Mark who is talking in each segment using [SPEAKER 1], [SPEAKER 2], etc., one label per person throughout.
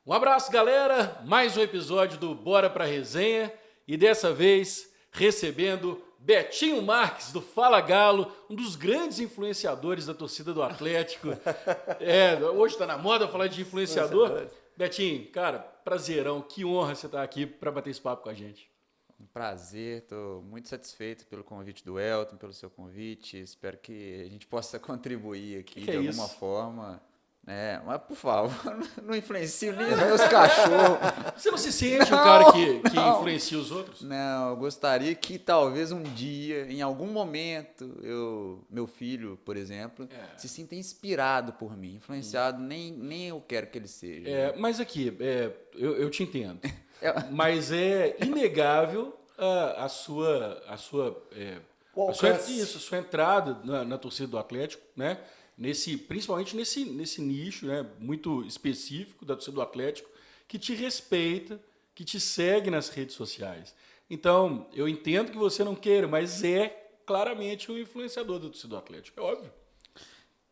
[SPEAKER 1] Um abraço, galera. Mais um episódio do Bora Pra Resenha. E dessa vez recebendo Betinho Marques, do Fala Galo, um dos grandes influenciadores da torcida do Atlético. Hoje tá na moda falar de influenciador. Betinho, cara, prazerão. Que honra você estar aqui para bater esse papo com a gente.
[SPEAKER 2] Um prazer, estou muito satisfeito pelo convite do Elton, pelo seu convite. Espero que a gente possa contribuir aqui de alguma forma. Mas, por favor, não influencie nem os meus cachorros.
[SPEAKER 1] Você não se sente um cara que influencia os outros?
[SPEAKER 2] Não, eu gostaria que talvez um dia, em algum momento, meu filho, por exemplo, se sinta inspirado por mim. Influenciado, nem eu quero que ele seja.
[SPEAKER 1] Mas aqui, eu te entendo. Mas é inegável a sua entrada na torcida do Atlético, né? Principalmente nesse nicho, né, muito específico da torcida do Atlético, que te respeita, que te segue nas redes sociais. Então, eu entendo que você não queira, mas é claramente um influenciador da torcida do Atlético, é óbvio.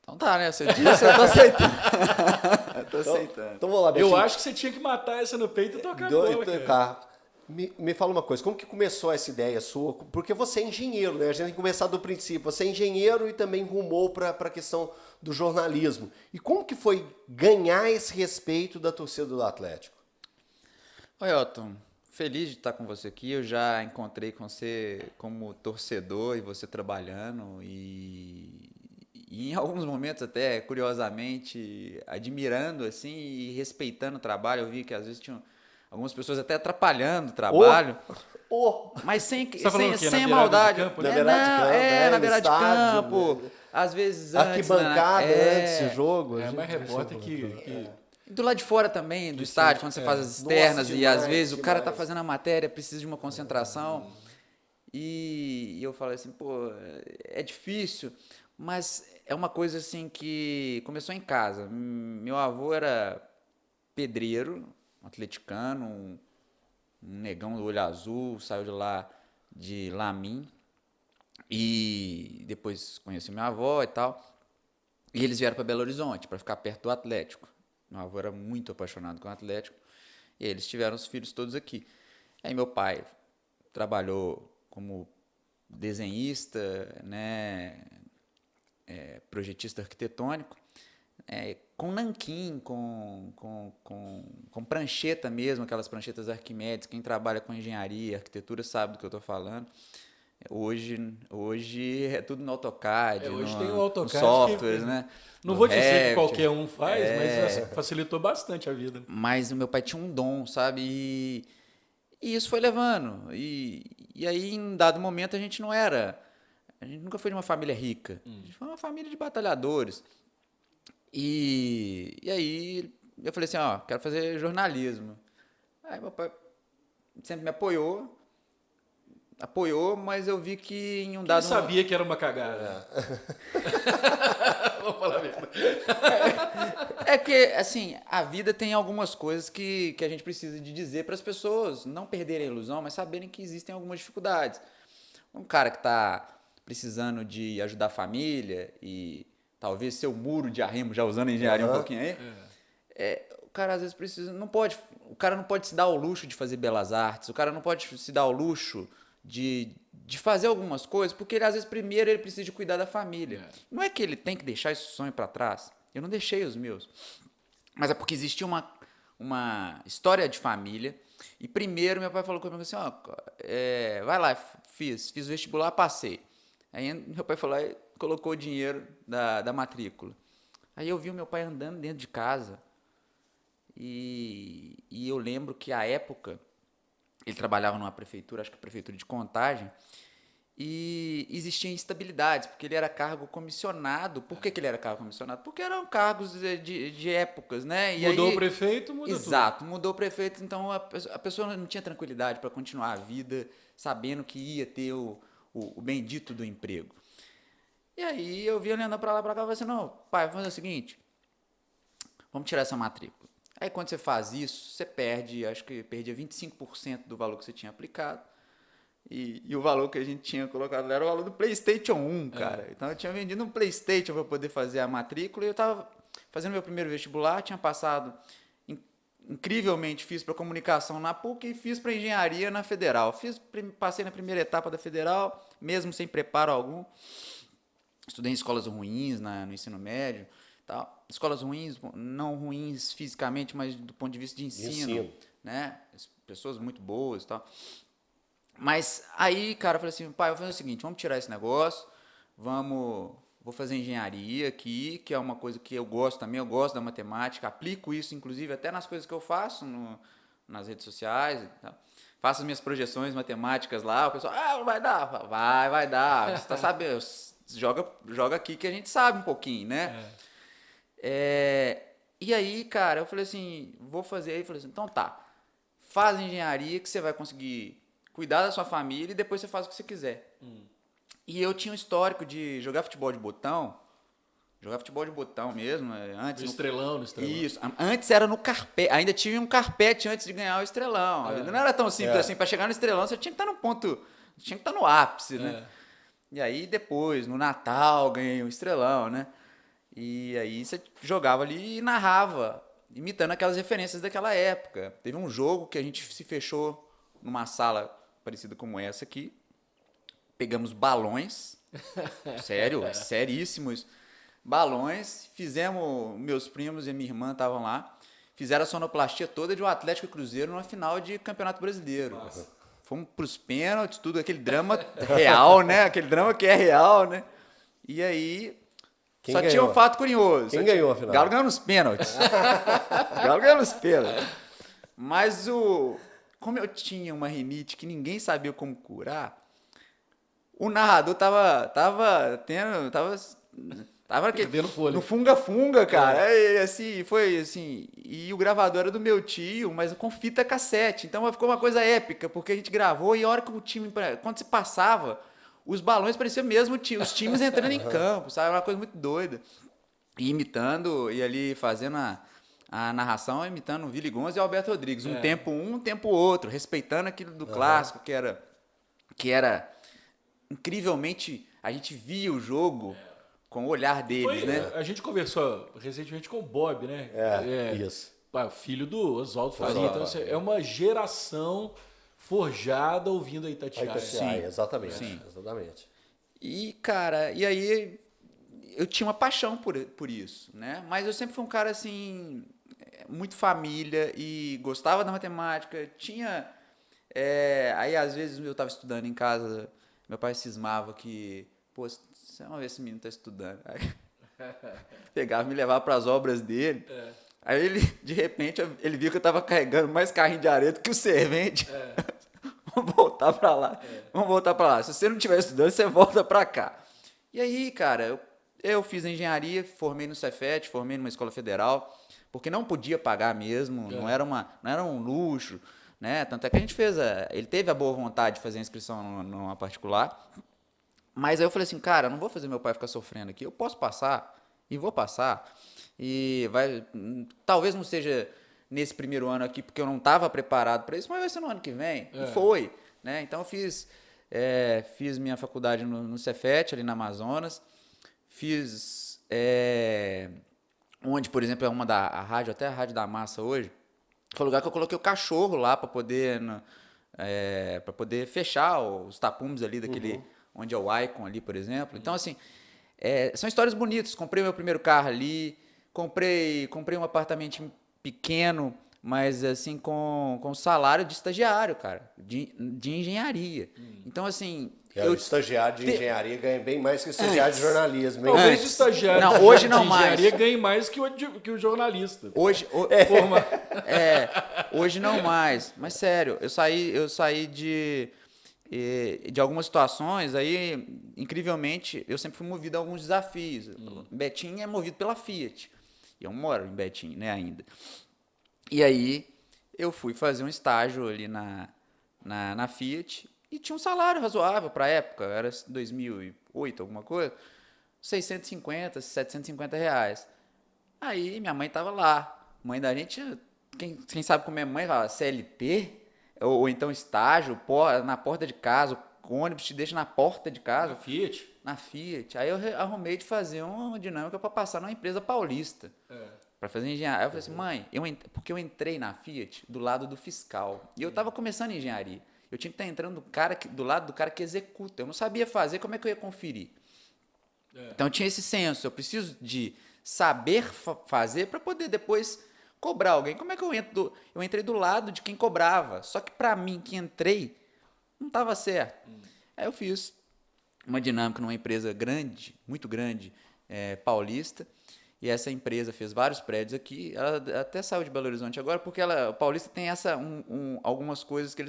[SPEAKER 2] Então tá, né? Você disse, eu tô aceitando.
[SPEAKER 1] Então vou lá, Betinho. Eu acho que você tinha que matar essa no peito e tocar a bola, cara.
[SPEAKER 3] Me fala uma coisa, como que começou essa ideia sua? Porque você é engenheiro, né? A gente tem que começar do princípio. Você é engenheiro e também rumou para a questão do jornalismo. E como que foi ganhar esse respeito da torcida do Atlético?
[SPEAKER 2] Oi, Elton. Feliz de estar com você aqui. Eu já encontrei com você como torcedor e você trabalhando e em alguns momentos até, curiosamente, admirando assim e respeitando o trabalho. Eu vi que às vezes tinham algumas pessoas até atrapalhando o trabalho. Mas sem maldade.
[SPEAKER 3] Na beirada de campo.
[SPEAKER 2] Às vezes
[SPEAKER 3] arquibancada antes do jogo.
[SPEAKER 1] Mais repórter que...
[SPEAKER 2] Do lado de fora também, do estádio, quando você faz as externas. Nossa, demais, às vezes o cara tá fazendo a matéria, precisa de uma concentração. E eu falei assim, é difícil, mas é uma coisa assim que começou em casa. Meu avô era pedreiro, um atleticano, um negão do olho azul, saiu de lá de Lamim e depois conheci minha avó e tal. E eles vieram para Belo Horizonte para ficar perto do Atlético. Meu avô era muito apaixonado com o Atlético e eles tiveram os filhos todos aqui. Aí meu pai trabalhou como desenhista, né, projetista arquitetônico. Com nanquim, com prancheta mesmo, aquelas pranchetas Arquimedes. Quem trabalha com engenharia, arquitetura sabe do que eu estou falando. Hoje é tudo no AutoCAD,
[SPEAKER 1] hoje tem o AutoCAD,
[SPEAKER 2] softwares, né?
[SPEAKER 1] Não vou dizer que qualquer um faz, mas facilitou bastante a vida.
[SPEAKER 2] Mas o meu pai tinha um dom, sabe? E isso foi levando. E aí, em dado momento, a gente nunca foi de uma família rica. A gente foi uma família de batalhadores. E aí eu falei assim, quero fazer jornalismo. Aí meu pai sempre me apoiou, mas eu vi que em um dado...
[SPEAKER 1] Ele sabia que era uma cagada. Vamos falar mesmo.
[SPEAKER 2] É que, assim, a vida tem algumas coisas que a gente precisa de dizer para as pessoas não perderem a ilusão, mas saberem que existem algumas dificuldades. Um cara que está precisando de ajudar a família e talvez ser o muro de arrimo, já usando a engenharia um pouquinho aí, o cara às vezes precisa, o cara não pode se dar ao luxo de fazer belas artes, o cara não pode se dar ao luxo de fazer algumas coisas, porque às vezes primeiro ele precisa de cuidar da família. Não é que ele tem que deixar esse sonho para trás, eu não deixei os meus, mas é porque existia uma história de família, e primeiro meu pai falou comigo assim, vai lá, fiz o vestibular, passei. Aí meu pai falou, colocou o dinheiro da matrícula. Aí eu vi o meu pai andando dentro de casa e eu lembro que à época ele trabalhava numa prefeitura, acho que a prefeitura de Contagem, e existiam instabilidades, porque ele era cargo comissionado. Por que ele era cargo comissionado? Porque eram cargos de épocas, né? E
[SPEAKER 1] mudou
[SPEAKER 2] aí,
[SPEAKER 1] o prefeito, mudou
[SPEAKER 2] exato, mudou o prefeito, então a pessoa não tinha tranquilidade para continuar a vida, sabendo que ia ter o bendito do emprego. E aí eu vi ele andando pra lá, pra cá, e falei assim, não, pai, vamos fazer o seguinte, vamos tirar essa matrícula. Aí quando você faz isso, você perde, acho que perdia 25% do valor que você tinha aplicado, e o valor que a gente tinha colocado era o valor do PlayStation 1, cara. Então eu tinha vendido um PlayStation para poder fazer a matrícula, e eu estava fazendo meu primeiro vestibular, tinha passado incrivelmente fiz para comunicação na PUC e fiz para engenharia na Federal. Passei na primeira etapa da Federal, mesmo sem preparo algum. Estudei em escolas ruins no ensino médio, tal. Escolas ruins, não ruins fisicamente, mas do ponto de vista de ensino. Né? Pessoas muito boas e tal. Mas aí, cara, eu falei assim, pai, eu vou fazer o seguinte, vamos tirar esse negócio, vou fazer engenharia aqui, que é uma coisa que eu gosto também, eu gosto da matemática, aplico isso, inclusive, até nas coisas que eu faço nas redes sociais e tal. Faço as minhas projeções matemáticas lá, o pessoal, vai dar, vai dar, você tá sabendo, joga aqui que a gente sabe um pouquinho, né? E aí, cara, eu falei assim, vou fazer, aí falei assim, então tá, faz engenharia que você vai conseguir cuidar da sua família e depois você faz o que você quiser. E eu tinha um histórico de jogar futebol de botão mesmo, antes...
[SPEAKER 1] No Estrelão.
[SPEAKER 2] Isso, antes era no carpete, ainda tinha um carpete antes de ganhar o Estrelão. A vida não era tão simples assim, para chegar no Estrelão você tinha que estar no ponto, tinha que estar no ápice, né? E aí depois, no Natal, ganhei o Estrelão, né? E aí você jogava ali e narrava, imitando aquelas referências daquela época. Teve um jogo que a gente se fechou numa sala parecida como essa aqui, pegamos balões, sério, seríssimos, balões, fizemos, meus primos e minha irmã estavam lá, fizeram a sonoplastia toda de um Atlético e Cruzeiro numa final de Campeonato Brasileiro. Nossa. Fomos pros pênaltis, tudo, aquele drama real, né? Aquele drama que é real, né? E aí,
[SPEAKER 3] Quem
[SPEAKER 2] só
[SPEAKER 3] ganhou?
[SPEAKER 2] tinha um fato curioso.
[SPEAKER 3] Quem ganhou a final?
[SPEAKER 2] Galo ganhou nos pênaltis. Galo ganhou nos pênaltis. Mas como eu tinha uma rinite que ninguém sabia como curar, o narrador tava no funga-funga, cara. E, assim, foi assim. E o gravador era do meu tio, mas com fita cassete. Então ficou uma coisa épica, porque a gente gravou e a hora que o time, quando se passava, os balões pareciam mesmo os times entrando em campo, sabe? Era uma coisa muito doida. E imitando, e ali fazendo a narração, imitando o Willy Gonza e o Alberto Rodrigues. Um tempo outro, respeitando aquilo do clássico, que era incrivelmente, a gente via o jogo com o olhar deles, né?
[SPEAKER 1] A gente conversou recentemente com o Bob, né?
[SPEAKER 3] Isso.
[SPEAKER 1] Filho do Oswaldo Faria. Então, é uma geração forjada ouvindo a Itatiaia.
[SPEAKER 3] Sim, exatamente.
[SPEAKER 2] Sim.
[SPEAKER 3] Exatamente.
[SPEAKER 2] E, cara, e aí eu tinha uma paixão por isso, né? Mas eu sempre fui um cara, assim, muito família e gostava da matemática, tinha... aí, às vezes, eu estava estudando em casa, meu pai cismava que, pô, vamos ver se esse menino está estudando. Aí pegava, me levava para as obras dele. Aí ele, de repente, ele viu que eu estava carregando mais carrinho de areia do que o servente. Vamos voltar para lá. Vamos voltar para lá. Se você não estiver estudando, você volta para cá. E aí, cara, eu fiz engenharia, formei no Cefet, formei numa escola federal, porque não podia pagar mesmo, não era um luxo, né? Tanto é que a gente ele teve a boa vontade de fazer a inscrição numa particular. Mas aí eu falei assim, cara, eu não vou fazer meu pai ficar sofrendo aqui, eu posso passar e vou passar. E talvez não seja nesse primeiro ano aqui, porque eu não estava preparado para isso, mas vai ser no ano que vem. E foi, né? Então eu fiz minha faculdade no Cefet, ali na Amazonas. Fiz onde, por exemplo, é a rádio, até a Rádio da Massa hoje, foi o lugar que eu coloquei o cachorro lá para poder fechar os tapumes ali daquele... onde é o Icon ali, por exemplo. Então, assim, são histórias bonitas. Comprei meu primeiro carro ali, comprei um apartamento pequeno, mas, assim, com salário de estagiário, cara, de engenharia. Então, assim...
[SPEAKER 3] O estagiário de engenharia ganha bem mais que o estagiário de jornalismo. Hein?
[SPEAKER 1] Talvez o estagiário
[SPEAKER 2] hoje
[SPEAKER 1] de
[SPEAKER 2] não
[SPEAKER 1] engenharia
[SPEAKER 2] mais.
[SPEAKER 1] ganhe mais que o jornalista.
[SPEAKER 2] Hoje não mais. Mas, sério, eu saí de algumas situações, aí, incrivelmente, eu sempre fui movido a alguns desafios. Betim é movido pela Fiat. E eu moro em Betim, né, ainda. E aí, eu fui fazer um estágio ali na Fiat e tinha um salário razoável para a época, era 2008, alguma coisa, 650, 750 reais. Aí, minha mãe estava lá. Mãe da gente, quem sabe como é mãe, fala CLT... Ou então estágio, na porta de casa, o ônibus te deixa na porta de casa.
[SPEAKER 1] Na Fiat?
[SPEAKER 2] Na Fiat. Aí eu arrumei de fazer uma dinâmica para passar numa empresa paulista. para fazer engenharia. Aí eu falei assim, mãe, porque eu entrei na Fiat do lado do fiscal. E eu estava começando engenharia. Eu tinha que estar entrando do lado do cara que executa. Eu não sabia fazer, como é que eu ia conferir? Então eu tinha esse senso, eu preciso de saber fazer para poder depois cobrar alguém. Como é que eu entro? Eu entrei do lado de quem cobrava. Só que para mim, que entrei, não estava certo. Aí eu fiz uma dinâmica numa empresa grande, muito grande, paulista. E essa empresa fez vários prédios aqui. Ela até saiu de Belo Horizonte agora, porque o paulista tem algumas coisas que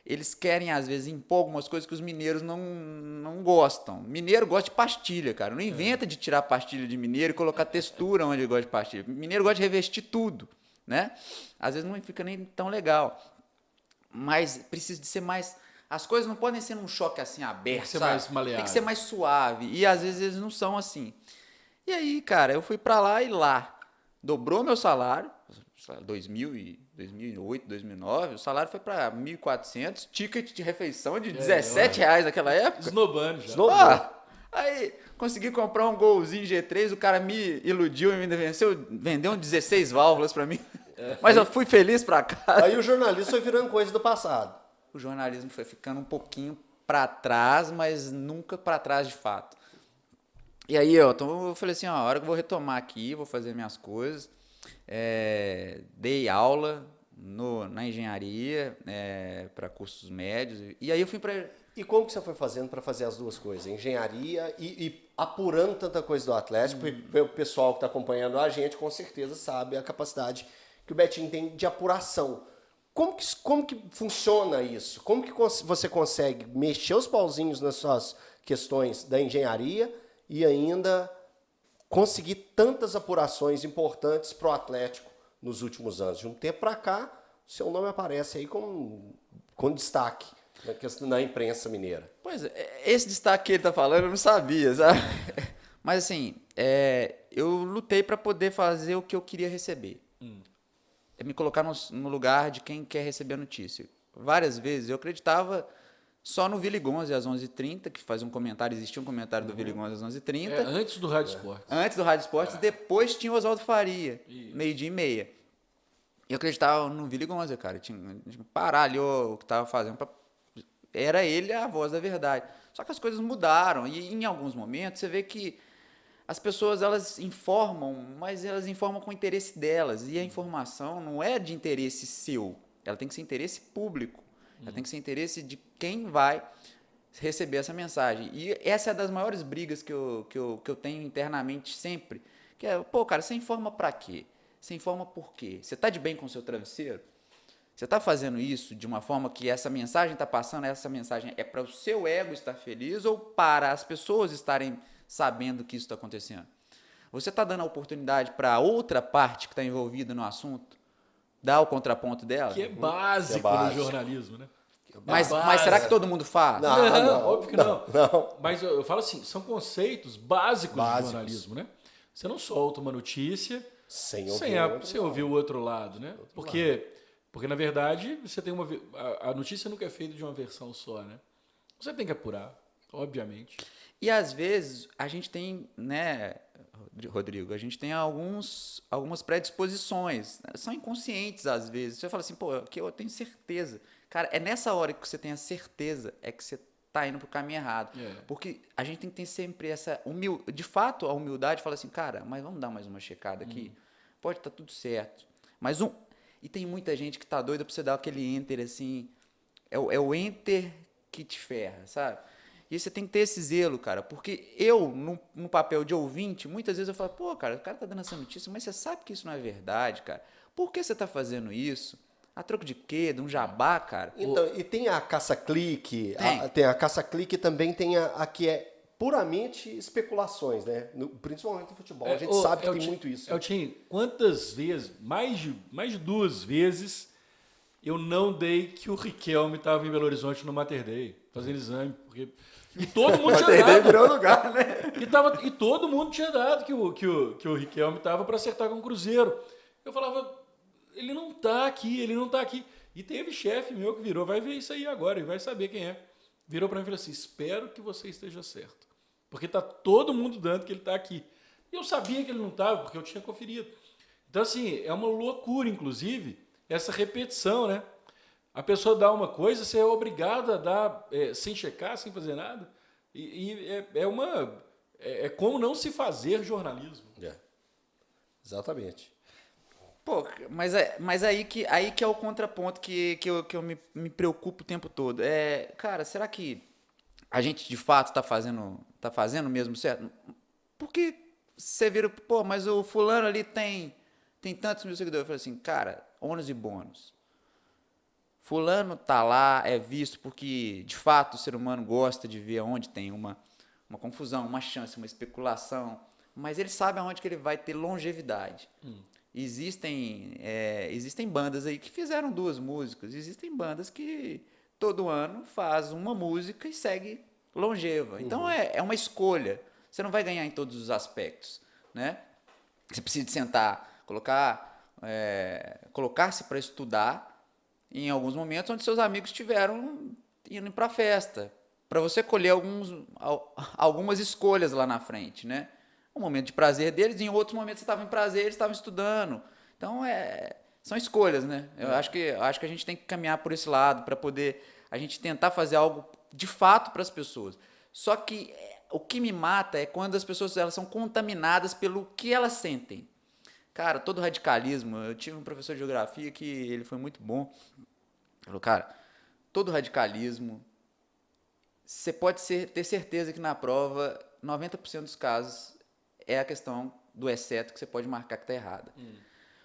[SPEAKER 2] eles querem, às vezes, impor algumas coisas que os mineiros não gostam. Mineiro gosta de pastilha, cara. Não inventa de tirar pastilha de mineiro e colocar textura onde ele gosta de pastilha. Mineiro gosta de revestir tudo, né? Às vezes não fica nem tão legal. Mas precisa de ser mais... As coisas não podem ser num choque assim aberto,
[SPEAKER 1] Tem que ser
[SPEAKER 2] sabe?
[SPEAKER 1] mais maleável.
[SPEAKER 2] Tem que ser mais suave. E às vezes eles não são assim. E aí, cara, eu fui pra lá e lá dobrou meu salário, 2008, 2009, o salário foi pra 1.400, ticket de refeição de R$17 naquela época.
[SPEAKER 1] Esnobando já.
[SPEAKER 2] Aí consegui comprar um Golzinho G3, o cara me iludiu e me vendeu 16 válvulas pra mim. Mas eu fui feliz pra casa.
[SPEAKER 3] Aí o jornalismo foi virando coisa do passado.
[SPEAKER 2] O jornalismo foi ficando um pouquinho pra trás, mas nunca pra trás de fato. E aí, então eu falei assim, a hora que eu vou retomar aqui, vou fazer minhas coisas. Dei aula na engenharia para cursos médios. E aí eu fui para...
[SPEAKER 3] E como que você foi fazendo para fazer as duas coisas? Engenharia e apurando tanta coisa do Atlético, porque o pessoal que está acompanhando a gente com certeza sabe a capacidade que o Betinho tem de apuração. Como que funciona isso? Como que você consegue mexer os pauzinhos nas suas questões da engenharia e ainda conseguir tantas apurações importantes para o Atlético nos últimos anos? De um tempo para cá, seu nome aparece aí com destaque na imprensa mineira.
[SPEAKER 2] Pois é, esse destaque que ele está falando eu não sabia, sabe? Mas assim, eu lutei para poder fazer o que eu queria receber. Me colocar no lugar de quem quer receber a notícia. Várias vezes eu acreditava só no Vili Gonze às 11h30, que fazia um comentário, existia um comentário do Vili Gonze às 11h30.
[SPEAKER 1] Antes do Rádio Esportes.
[SPEAKER 2] Antes do Rádio Esportes, depois tinha o Oswaldo Faria, 12h30. Eu acreditava no Vili Gonze, cara. Tinha que parar ali o que estava fazendo. Era ele a voz da verdade. Só que as coisas mudaram. E em alguns momentos você vê que as pessoas elas informam, mas elas informam com o interesse delas. E a informação não é de interesse seu. Ela tem que ser interesse público. Ela tem que ser interesse de quem vai receber essa mensagem. E essa é uma das maiores brigas que eu tenho internamente sempre. Que é, cara, você informa pra quê? Você informa por quê? Você tá de bem com o seu travesseiro? Você tá fazendo isso de uma forma que essa mensagem tá passando, essa mensagem é para o seu ego estar feliz ou para as pessoas estarem sabendo que isso está acontecendo? Você tá dando a oportunidade para outra parte que está envolvida no assunto dar o contraponto dela?
[SPEAKER 1] Que é básico no jornalismo, né?
[SPEAKER 2] Mas será que todo mundo faz?
[SPEAKER 1] Não, óbvio que não. Mas eu falo assim, são conceitos básicos do jornalismo, né? Você não solta uma notícia sem ouvir o outro lado, né? Porque, na verdade, você tem a notícia nunca é feita de uma versão só, né? Você tem que apurar, obviamente.
[SPEAKER 2] E às vezes a gente tem, né, Rodrigo, a gente tem algumas predisposições, né? São inconscientes às vezes. Você fala assim, que eu tenho certeza. Cara, é nessa hora que você tem a certeza é que você tá indo pro caminho errado. Porque a gente tem que ter sempre essa humildade. De fato, a humildade fala assim, cara, mas vamos dar mais uma checada aqui. Pode estar tudo certo. Mas e tem muita gente que tá doida pra você dar aquele enter assim. É o enter que te ferra, sabe? E você tem que ter esse zelo, cara. Porque eu, no papel de ouvinte, muitas vezes eu falo, cara, o cara tá dando essa notícia, mas você sabe que isso não é verdade, cara. Por que você tá fazendo isso? A troco de quê? De um jabá, cara?
[SPEAKER 3] Então, e tem a caça-clique, tem a caça-clique e também tem a que é puramente especulações, né? Principalmente no futebol. A gente sabe que tem muito isso.
[SPEAKER 1] Eltinho, quantas vezes, mais de 2 vezes, eu não dei que o Riquelme estava em Belo Horizonte no Mater Dei, fazendo exame, porque... E todo mundo tinha dado.
[SPEAKER 3] Virou lugar, né?
[SPEAKER 1] E todo mundo tinha dado que o Riquelme estava para acertar com o Cruzeiro. Eu falava... Ele não tá aqui. E teve chefe meu que virou, vai ver isso aí agora e vai saber quem é. Virou para mim e falou assim, espero que você esteja certo. Porque tá todo mundo dando que ele tá aqui. E eu sabia que ele não tava, porque eu tinha conferido. Então, assim, é uma loucura, inclusive, essa repetição, né? A pessoa dá uma coisa, você é obrigado a dar sem checar, sem fazer nada. É como não se fazer jornalismo.
[SPEAKER 3] É, exatamente.
[SPEAKER 2] Pô, mas aí que é o contraponto que eu me preocupo o tempo todo. Cara, será que a gente de fato tá fazendo mesmo certo? Porque você vira, pô, mas o fulano ali tem tantos mil seguidores. Eu falei assim, cara, ônus e bônus. Fulano tá lá, é visto porque de fato o ser humano gosta de ver onde tem uma confusão, uma chance, uma especulação, mas ele sabe aonde que ele vai ter longevidade. Existem bandas aí que fizeram 2 músicas, existem bandas que todo ano faz uma música e segue longeva. Então é uma escolha. Você não vai ganhar em todos os aspectos, né? Você precisa sentar, colocar-se para estudar em alguns momentos onde seus amigos estiveram indo para a festa, para você colher algumas escolhas lá na frente, né? Um momento de prazer deles, em outros momentos você estava em prazer, eles estavam estudando. Então, são escolhas, né? Eu acho que a gente tem que caminhar por esse lado para poder a gente tentar fazer algo de fato para as pessoas. Só que o que me mata é quando as pessoas elas são contaminadas pelo que elas sentem. Cara, todo radicalismo, eu tive um professor de geografia que ele foi muito bom. Ele falou, cara, todo radicalismo, você pode ter certeza que na prova, 90% dos casos é a questão do exceto que você pode marcar que está errada.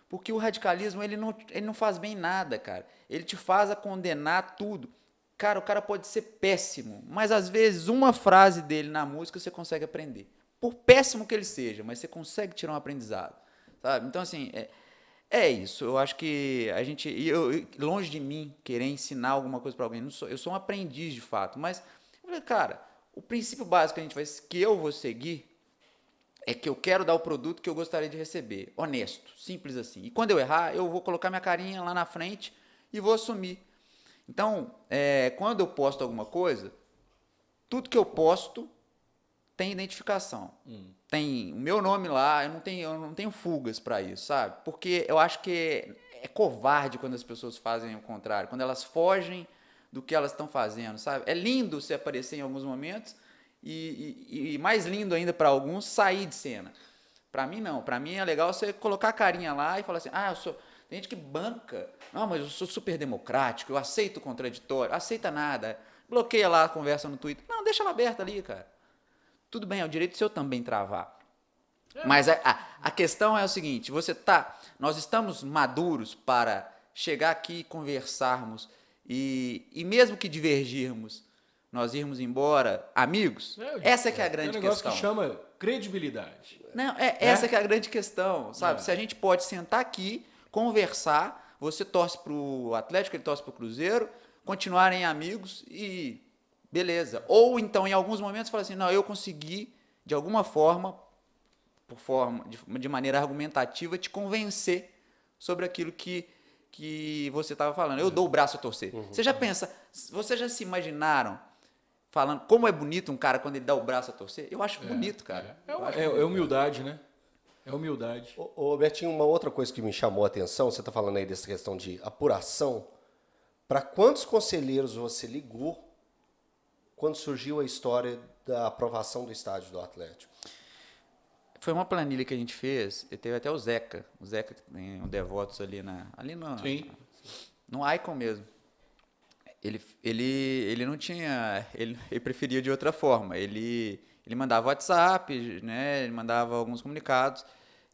[SPEAKER 2] Porque o radicalismo, ele não faz bem nada, cara. Ele te faz a condenar tudo. Cara, o cara pode ser péssimo, mas às vezes uma frase dele na música você consegue aprender. Por péssimo que ele seja, mas você consegue tirar um aprendizado. Sabe? Então, assim, é isso. Eu acho que a gente... longe de mim querer ensinar alguma coisa para alguém. Eu sou um aprendiz, de fato. Mas, eu falei, cara, o princípio básico que eu vou seguir é que eu quero dar o produto que eu gostaria de receber. Honesto. Simples assim. E quando eu errar, eu vou colocar minha carinha lá na frente e vou assumir. Então, quando eu posto alguma coisa, tudo que eu posto tem identificação. Tem o meu nome lá, eu não tenho fugas para isso, sabe? Porque eu acho que é covarde quando as pessoas fazem o contrário, quando elas fogem do que elas estão fazendo, sabe? É lindo você aparecer em alguns momentos e mais lindo ainda para alguns sair de cena. Para mim não, para mim é legal você colocar a carinha lá e falar assim, tem gente que banca, não, mas eu sou super democrático, eu aceito o contraditório, aceita nada, bloqueia lá a conversa no Twitter, não, deixa ela aberta ali, cara. Tudo bem, é o direito seu também travar. Mas a questão é o seguinte, nós estamos maduros para chegar aqui e conversarmos e mesmo que divergirmos, nós irmos embora amigos? Essa que é a grande questão. É um negócio
[SPEAKER 1] que chama credibilidade.
[SPEAKER 2] Não, essa que é a grande questão, sabe? Se a gente pode sentar aqui, conversar, você torce pro Atlético, ele torce pro Cruzeiro, continuarem amigos e... beleza. Ou então, em alguns momentos, fala assim, não, eu consegui, de alguma forma, de maneira argumentativa, te convencer sobre aquilo que você estava falando. Eu dou o braço a torcer. Vocês já se imaginaram falando como é bonito um cara quando ele dá o braço a torcer? Eu acho bonito, cara.
[SPEAKER 1] É humildade, né? É humildade.
[SPEAKER 3] Ô, Betinho, uma outra coisa que me chamou a atenção, você está falando aí dessa questão de apuração. Para quantos conselheiros você ligou quando surgiu a história da aprovação do estádio do Atlético?
[SPEAKER 2] Foi uma planilha que a gente fez, e teve até o Zeca que tem um Devotos ali no Icon mesmo. Ele não tinha, ele preferia de outra forma. Ele mandava WhatsApp, né? Ele mandava alguns comunicados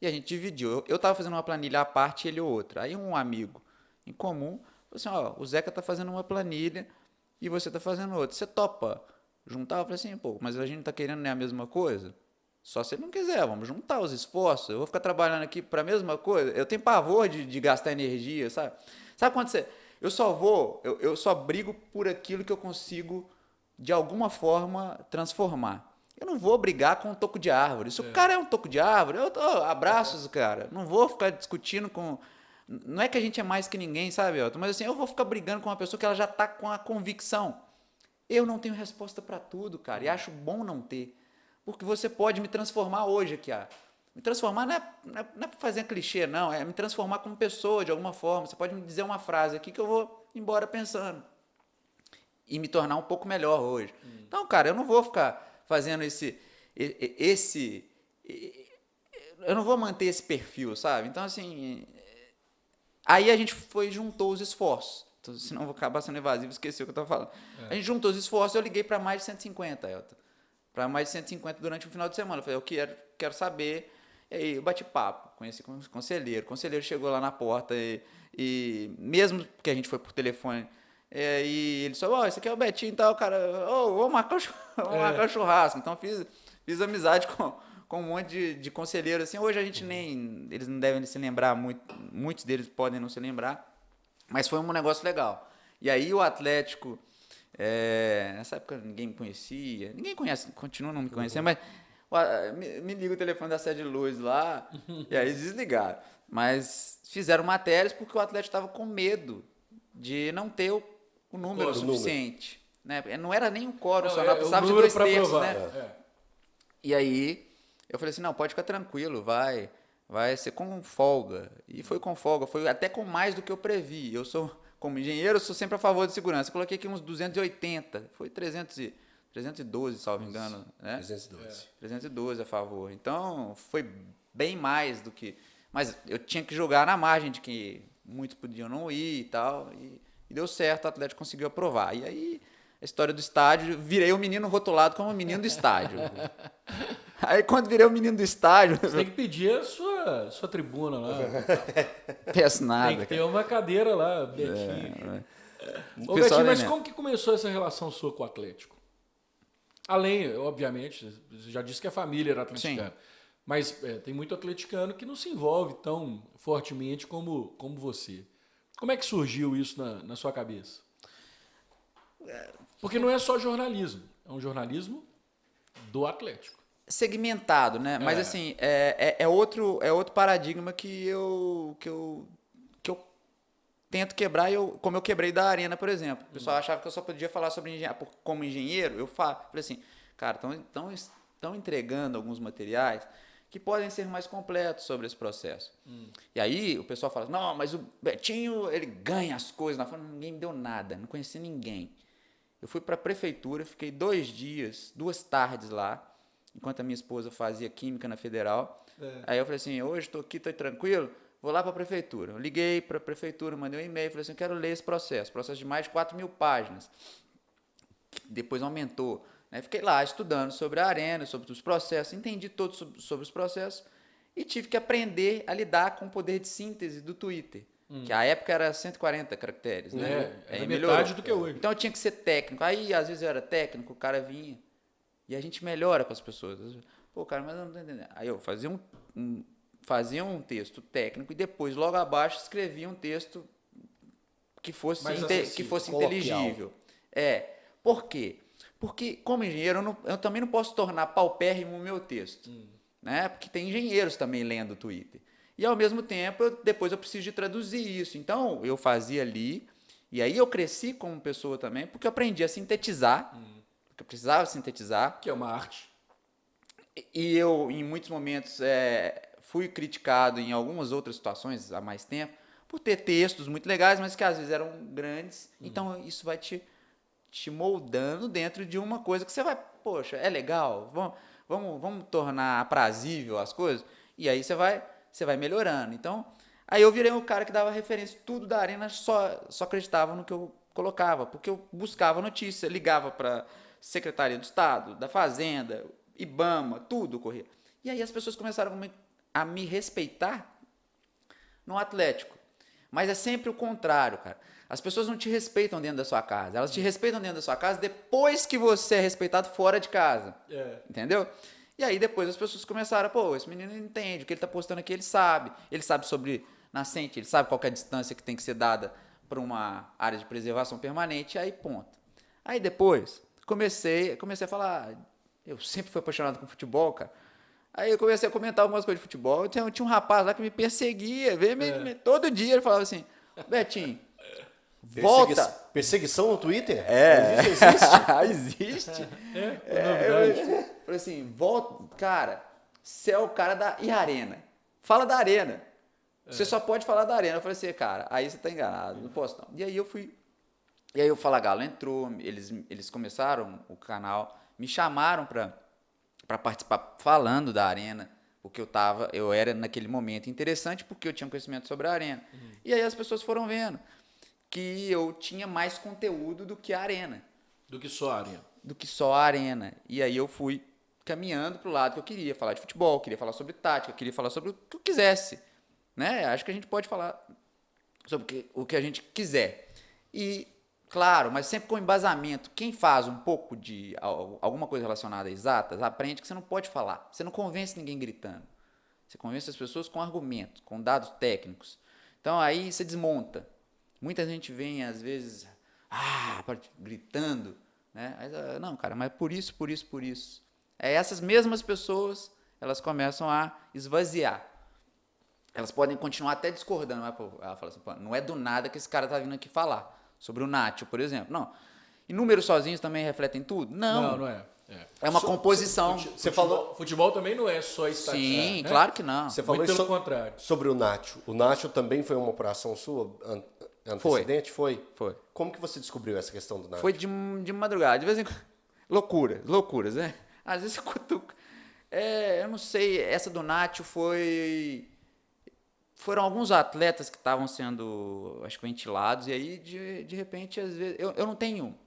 [SPEAKER 2] e a gente dividiu. Eu estava fazendo uma planilha à parte e ele outra. Aí um amigo em comum falou assim, o Zeca está fazendo uma planilha e você está fazendo outra. Você topa juntar? Eu falei assim, mas a gente não está querendo nem a mesma coisa? Só se ele não quiser, vamos juntar os esforços. Eu vou ficar trabalhando aqui para a mesma coisa. Eu tenho pavor de gastar energia, sabe? Sabe quando você... Eu só brigo por aquilo que eu consigo, de alguma forma, transformar. Eu não vou brigar com um toco de árvore. Se o cara é um toco de árvore, abraços, cara. Não vou ficar discutindo com... Não é que a gente é mais que ninguém, sabe, Elton? Mas assim, eu vou ficar brigando com uma pessoa que ela já está com a convicção. Eu não tenho resposta para tudo, cara. E acho bom não ter. Porque você pode me transformar hoje aqui. Me transformar não é pra fazer clichê, não. É me transformar como pessoa, de alguma forma. Você pode me dizer uma frase aqui que eu vou embora pensando. E me tornar um pouco melhor hoje. Então, cara, eu não vou ficar fazendo eu não vou manter esse perfil, sabe? Então, assim... Aí a gente juntou os esforços. Então, senão eu vou acabar sendo evasivo e esquecer o que eu estava falando. A gente juntou os esforços, eu liguei para mais de 150, Elton. Para mais de 150 durante o final de semana. Eu falei, eu quero saber. E aí eu bati papo, conheci o conselheiro. O conselheiro chegou lá na porta e mesmo que a gente foi por telefone, e ele falou, esse aqui é o Betinho e tal, cara, vamos marcar um churrasco. Então fiz amizade com um monte de conselheiros. Assim, hoje a gente eles não devem se lembrar muito, muitos deles podem não se lembrar, mas foi um negócio legal. E aí o Atlético, nessa época ninguém me conhecia, ninguém conhece, continua não me conhecendo, mas me liga o telefone da Sede Luz lá, e aí eles desligaram. Mas fizeram matérias porque o Atlético estava com medo de não ter o número suficiente. Né? Não era nem um quórum, só precisava de 2/3, né? E aí eu falei assim, não, pode ficar tranquilo, vai ser com folga. E foi com folga, foi até com mais do que eu previ. Como engenheiro, eu sou sempre a favor de segurança. Eu coloquei aqui uns 280, foi 312, salvo engano. Né?
[SPEAKER 3] 312.
[SPEAKER 2] 312 a favor. Então, foi bem mais do que... Mas eu tinha que jogar na margem de que muitos podiam não ir e tal. E deu certo, o Atlético conseguiu aprovar. E aí, a história do estádio, virei o menino rotulado como o menino do estádio. Aí, quando virei o menino do estádio...
[SPEAKER 1] Você tem que pedir a sua tribuna lá.
[SPEAKER 2] Peço nada.
[SPEAKER 1] Tem que ter uma cadeira lá, Betinho. Ô,
[SPEAKER 2] Pessoal,
[SPEAKER 1] Betinho, mas
[SPEAKER 2] né?
[SPEAKER 1] como que começou essa relação sua com o Atlético? Além, obviamente, você já disse que a família era atleticana.
[SPEAKER 2] Sim.
[SPEAKER 1] Mas tem muito atleticano que não se envolve tão fortemente como você. Como é que surgiu isso na sua cabeça? Porque não é só jornalismo. É um jornalismo do Atlético.
[SPEAKER 2] Segmentado, né? Mas assim, é outro paradigma que eu tento quebrar, como eu quebrei da Arena, por exemplo. O pessoal achava que eu só podia falar sobre como engenheiro. Eu falei assim, cara, estão entregando alguns materiais que podem ser mais completos sobre esse processo. E aí o pessoal fala, não, mas o Betinho, ele ganha as coisas. Na forma, ninguém me deu nada, não conheci ninguém. Eu fui para a prefeitura, fiquei 2 tardes lá, enquanto a minha esposa fazia química na Federal. Aí eu falei assim, hoje estou aqui, estou tranquilo, vou lá para a prefeitura. Eu liguei para a prefeitura, mandei um e-mail, falei assim, eu quero ler esse processo de mais de 4.000 páginas. Depois aumentou. Né? Fiquei lá estudando sobre a Arena, sobre os processos, entendi todo sobre os processos e tive que aprender a lidar com o poder de síntese do Twitter, que à época era 140 caracteres. Né?
[SPEAKER 1] É
[SPEAKER 2] melhorou.
[SPEAKER 1] metade do que é hoje.
[SPEAKER 2] Então eu tinha que ser técnico. Aí às vezes eu era técnico, o cara vinha e a gente melhora com as pessoas. Pô, cara, mas eu não tô entendendo. Aí eu fazia um texto técnico e depois, logo abaixo, escrevia um texto que fosse inteligível. Por quê? Porque, como engenheiro, eu também não posso tornar paupérrimo o meu texto. Né? Porque tem engenheiros também lendo o Twitter. E, ao mesmo tempo, depois eu preciso de traduzir isso. Então, eu fazia ali, e aí eu cresci como pessoa também, porque eu aprendi a sintetizar, porque eu precisava sintetizar.
[SPEAKER 1] Que é uma arte.
[SPEAKER 2] E eu, em muitos momentos, fui criticado em algumas outras situações há mais tempo, por ter textos muito legais, mas que às vezes eram grandes. Então, isso vai te moldando dentro de uma coisa que você vai, poxa, é legal, vamos tornar aprazível as coisas, e aí você vai melhorando. Então, aí eu virei um cara que dava referência, tudo da Arena só acreditava no que eu colocava, porque eu buscava notícia, ligava para Secretaria do Estado, da Fazenda, IBAMA, tudo corria. E aí as pessoas começaram a me respeitar no Atlético. Mas é sempre o contrário, cara. As pessoas não te respeitam dentro da sua casa. Elas te respeitam dentro da sua casa depois que você é respeitado fora de casa. Entendeu? E aí depois as pessoas começaram, pô, esse menino entende, o que ele está postando aqui ele sabe. Ele sabe sobre nascente, ele sabe qual que é a distância que tem que ser dada para uma área de preservação permanente, e aí ponto. Aí depois comecei a falar, eu sempre fui apaixonado com futebol, cara. Aí eu comecei a comentar algumas coisas de futebol. Tinha um rapaz lá que me perseguia, todo dia ele falava assim, Betinho, volta.
[SPEAKER 3] Perseguição no Twitter?
[SPEAKER 2] Existe. Existe.
[SPEAKER 1] Novidade.
[SPEAKER 2] Eu falei assim, volta, cara, você é o cara da... E a Arena? Fala da Arena. Você só pode falar da Arena. Eu falei assim, cara, aí você tá enganado, não posso não. E aí eu fui... E aí o Fala Galo entrou, eles começaram o canal, me chamaram para participar falando da Arena, porque eu era naquele momento interessante porque eu tinha um conhecimento sobre a Arena. E aí as pessoas foram vendo que eu tinha mais conteúdo do que a Arena.
[SPEAKER 1] Do que só a Arena.
[SPEAKER 2] Do que só a Arena. E aí eu fui caminhando pro lado que eu queria falar de futebol, queria falar sobre tática, queria falar sobre o que eu quisesse. Né? Acho que a gente pode falar sobre o que a gente quiser. E, claro, mas sempre com embasamento. Quem faz um pouco de alguma coisa relacionada a exatas, aprende que você não pode falar. Você não convence ninguém gritando. Você convence as pessoas com argumentos, com dados técnicos. Então aí você desmonta. Muita gente vem, às vezes, gritando. Né? Aí, não, cara, mas por isso. Essas mesmas pessoas, elas começam a esvaziar. Elas podem continuar até discordando. Mas, ela fala assim, não é do nada que esse cara tá vindo aqui falar. Sobre o Nacho, por exemplo. Não. E números sozinhos também refletem tudo?
[SPEAKER 1] Não é.
[SPEAKER 2] É uma composição.
[SPEAKER 3] Você falou...
[SPEAKER 1] Futebol também não é só estatística.
[SPEAKER 2] Sim,
[SPEAKER 1] né?
[SPEAKER 2] claro que não.
[SPEAKER 3] Você falou
[SPEAKER 1] Muito pelo
[SPEAKER 3] isso
[SPEAKER 1] contrário.
[SPEAKER 3] sobre o Nacho. O Nacho também foi uma operação sua antecedente? Foi. Como que você descobriu essa questão do Nacho?
[SPEAKER 2] Foi de madrugada. De vez em quando. Loucuras, né? Às vezes eu cutuco. Eu não sei, essa do Nacho foram alguns atletas que estavam sendo, acho que, ventilados, e aí, de repente, às vezes, eu não tenho,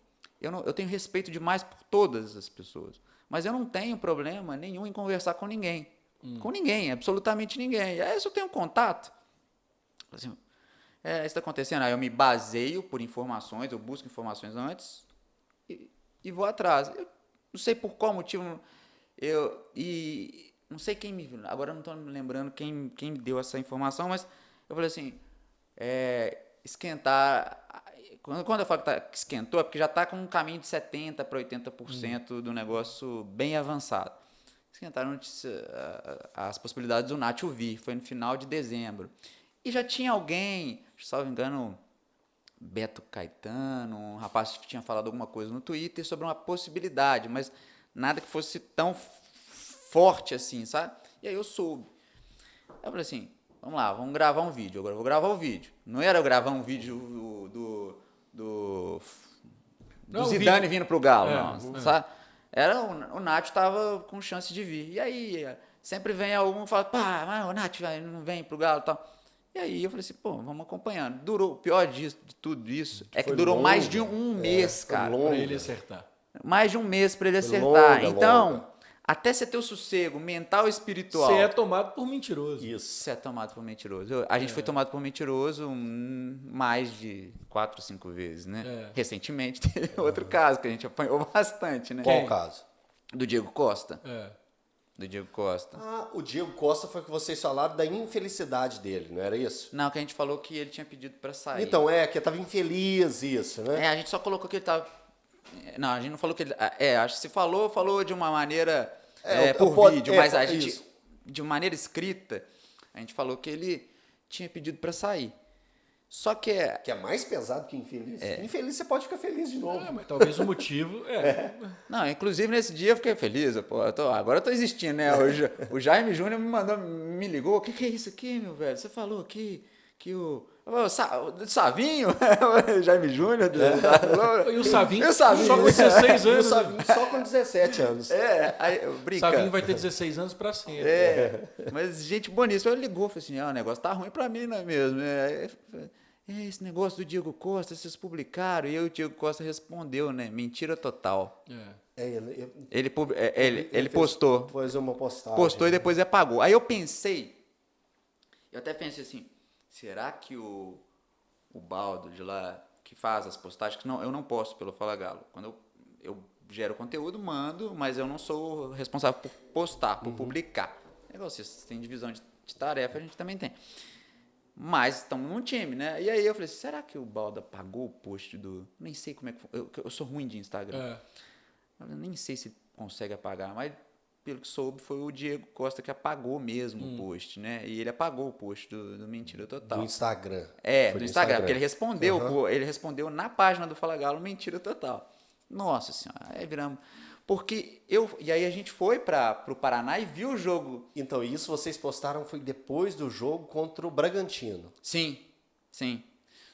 [SPEAKER 2] eu tenho respeito demais por todas as pessoas, mas eu não tenho problema nenhum em conversar com ninguém, absolutamente ninguém. Aí se eu tenho contato, assim, isso está acontecendo, aí eu me baseio por informações, eu busco informações antes e vou atrás. Eu não sei por qual motivo, não sei quem me... Agora eu não estou me lembrando quem me deu essa informação, mas eu falei assim, esquentar... Quando eu falo que esquentou, é porque já está com um caminho de 70% para 80% do negócio bem avançado. Esquentaram as possibilidades do Nacho vir, foi no final de dezembro. E já tinha alguém, se não me engano, Beto Caetano, um rapaz que tinha falado alguma coisa no Twitter sobre uma possibilidade, mas nada que fosse tão forte assim, sabe? E aí eu soube. Eu falei assim, vamos lá, vamos gravar um vídeo. Agora eu vou gravar o vídeo. Não era eu gravar um vídeo do Zidane vindo pro Galo, não, sabe? Era o Nacho tava com chance de vir. E aí sempre vem algum e fala, mas o Nacho não vem pro Galo e tal. E aí eu falei assim, vamos acompanhando. Durou, o pior de tudo isso é que durou mais de um mês, cara.
[SPEAKER 1] Pra ele acertar.
[SPEAKER 2] Mais de um mês para ele acertar. Então, até você ter o sossego mental e espiritual.
[SPEAKER 1] Você é tomado por mentiroso.
[SPEAKER 3] Isso.
[SPEAKER 2] Você é tomado por mentiroso. A gente foi tomado por mentiroso mais de 4 ou 5 vezes, né? Recentemente teve outro caso que a gente apanhou bastante, né?
[SPEAKER 3] Qual caso?
[SPEAKER 2] Do Diego Costa. Do Diego Costa.
[SPEAKER 3] O Diego Costa foi que vocês falaram da infelicidade dele, não era isso?
[SPEAKER 2] Não, que a gente falou que ele tinha pedido para sair.
[SPEAKER 3] Então, que estava infeliz isso, né?
[SPEAKER 2] A gente só colocou que ele estava... Não, a gente não falou que ele... acho que se falou de uma maneira por vídeo, mas a gente, de maneira escrita, a gente falou que ele tinha pedido para sair. Só que
[SPEAKER 3] Que é mais pesado que infeliz. Infeliz você pode ficar feliz de novo.
[SPEAKER 1] Mas talvez o motivo
[SPEAKER 2] Não, inclusive nesse dia eu fiquei feliz. Agora eu tô existindo, né? O Jaime Júnior me ligou. O que é isso aqui, meu velho? Você falou aqui que o Savinho, Jaime Júnior.
[SPEAKER 1] E o Savinho,
[SPEAKER 2] só com
[SPEAKER 1] 16 anos.
[SPEAKER 3] O Savinho só com 17 anos.
[SPEAKER 2] Aí,
[SPEAKER 1] Savinho vai ter 16 anos pra sempre.
[SPEAKER 2] Mas gente boníssima. Ele ligou, falou assim, o negócio tá ruim pra mim, não é mesmo? Esse negócio do Diego Costa, vocês publicaram. E aí o Diego Costa respondeu, né? Mentira total. Ele postou.
[SPEAKER 3] Pôs uma postagem.
[SPEAKER 2] Postou e depois apagou. Aí eu até pensei assim, será que o Baldo de lá, que faz as postagens, que eu não posto pelo Fala Galo. Quando eu gero conteúdo, mando, mas eu não sou responsável por postar, por publicar. Negócio, vocês têm divisão de tarefa, a gente também tem. Mas estamos num time, né? E aí eu falei, será que o Baldo apagou o post do... Nem sei como é que... Eu sou ruim de Instagram. Eu nem sei se consegue apagar, mas pelo que soube foi o Diego Costa que apagou mesmo o post, né? E ele apagou o post do Mentira Total.
[SPEAKER 3] Do Instagram.
[SPEAKER 2] Do Instagram, porque ele respondeu na página do Fala Galo Mentira Total. Nossa senhora, aí viramos... Porque e aí a gente foi para o Paraná e viu o jogo.
[SPEAKER 3] Então, isso vocês postaram foi depois do jogo contra o Bragantino.
[SPEAKER 2] Sim, sim.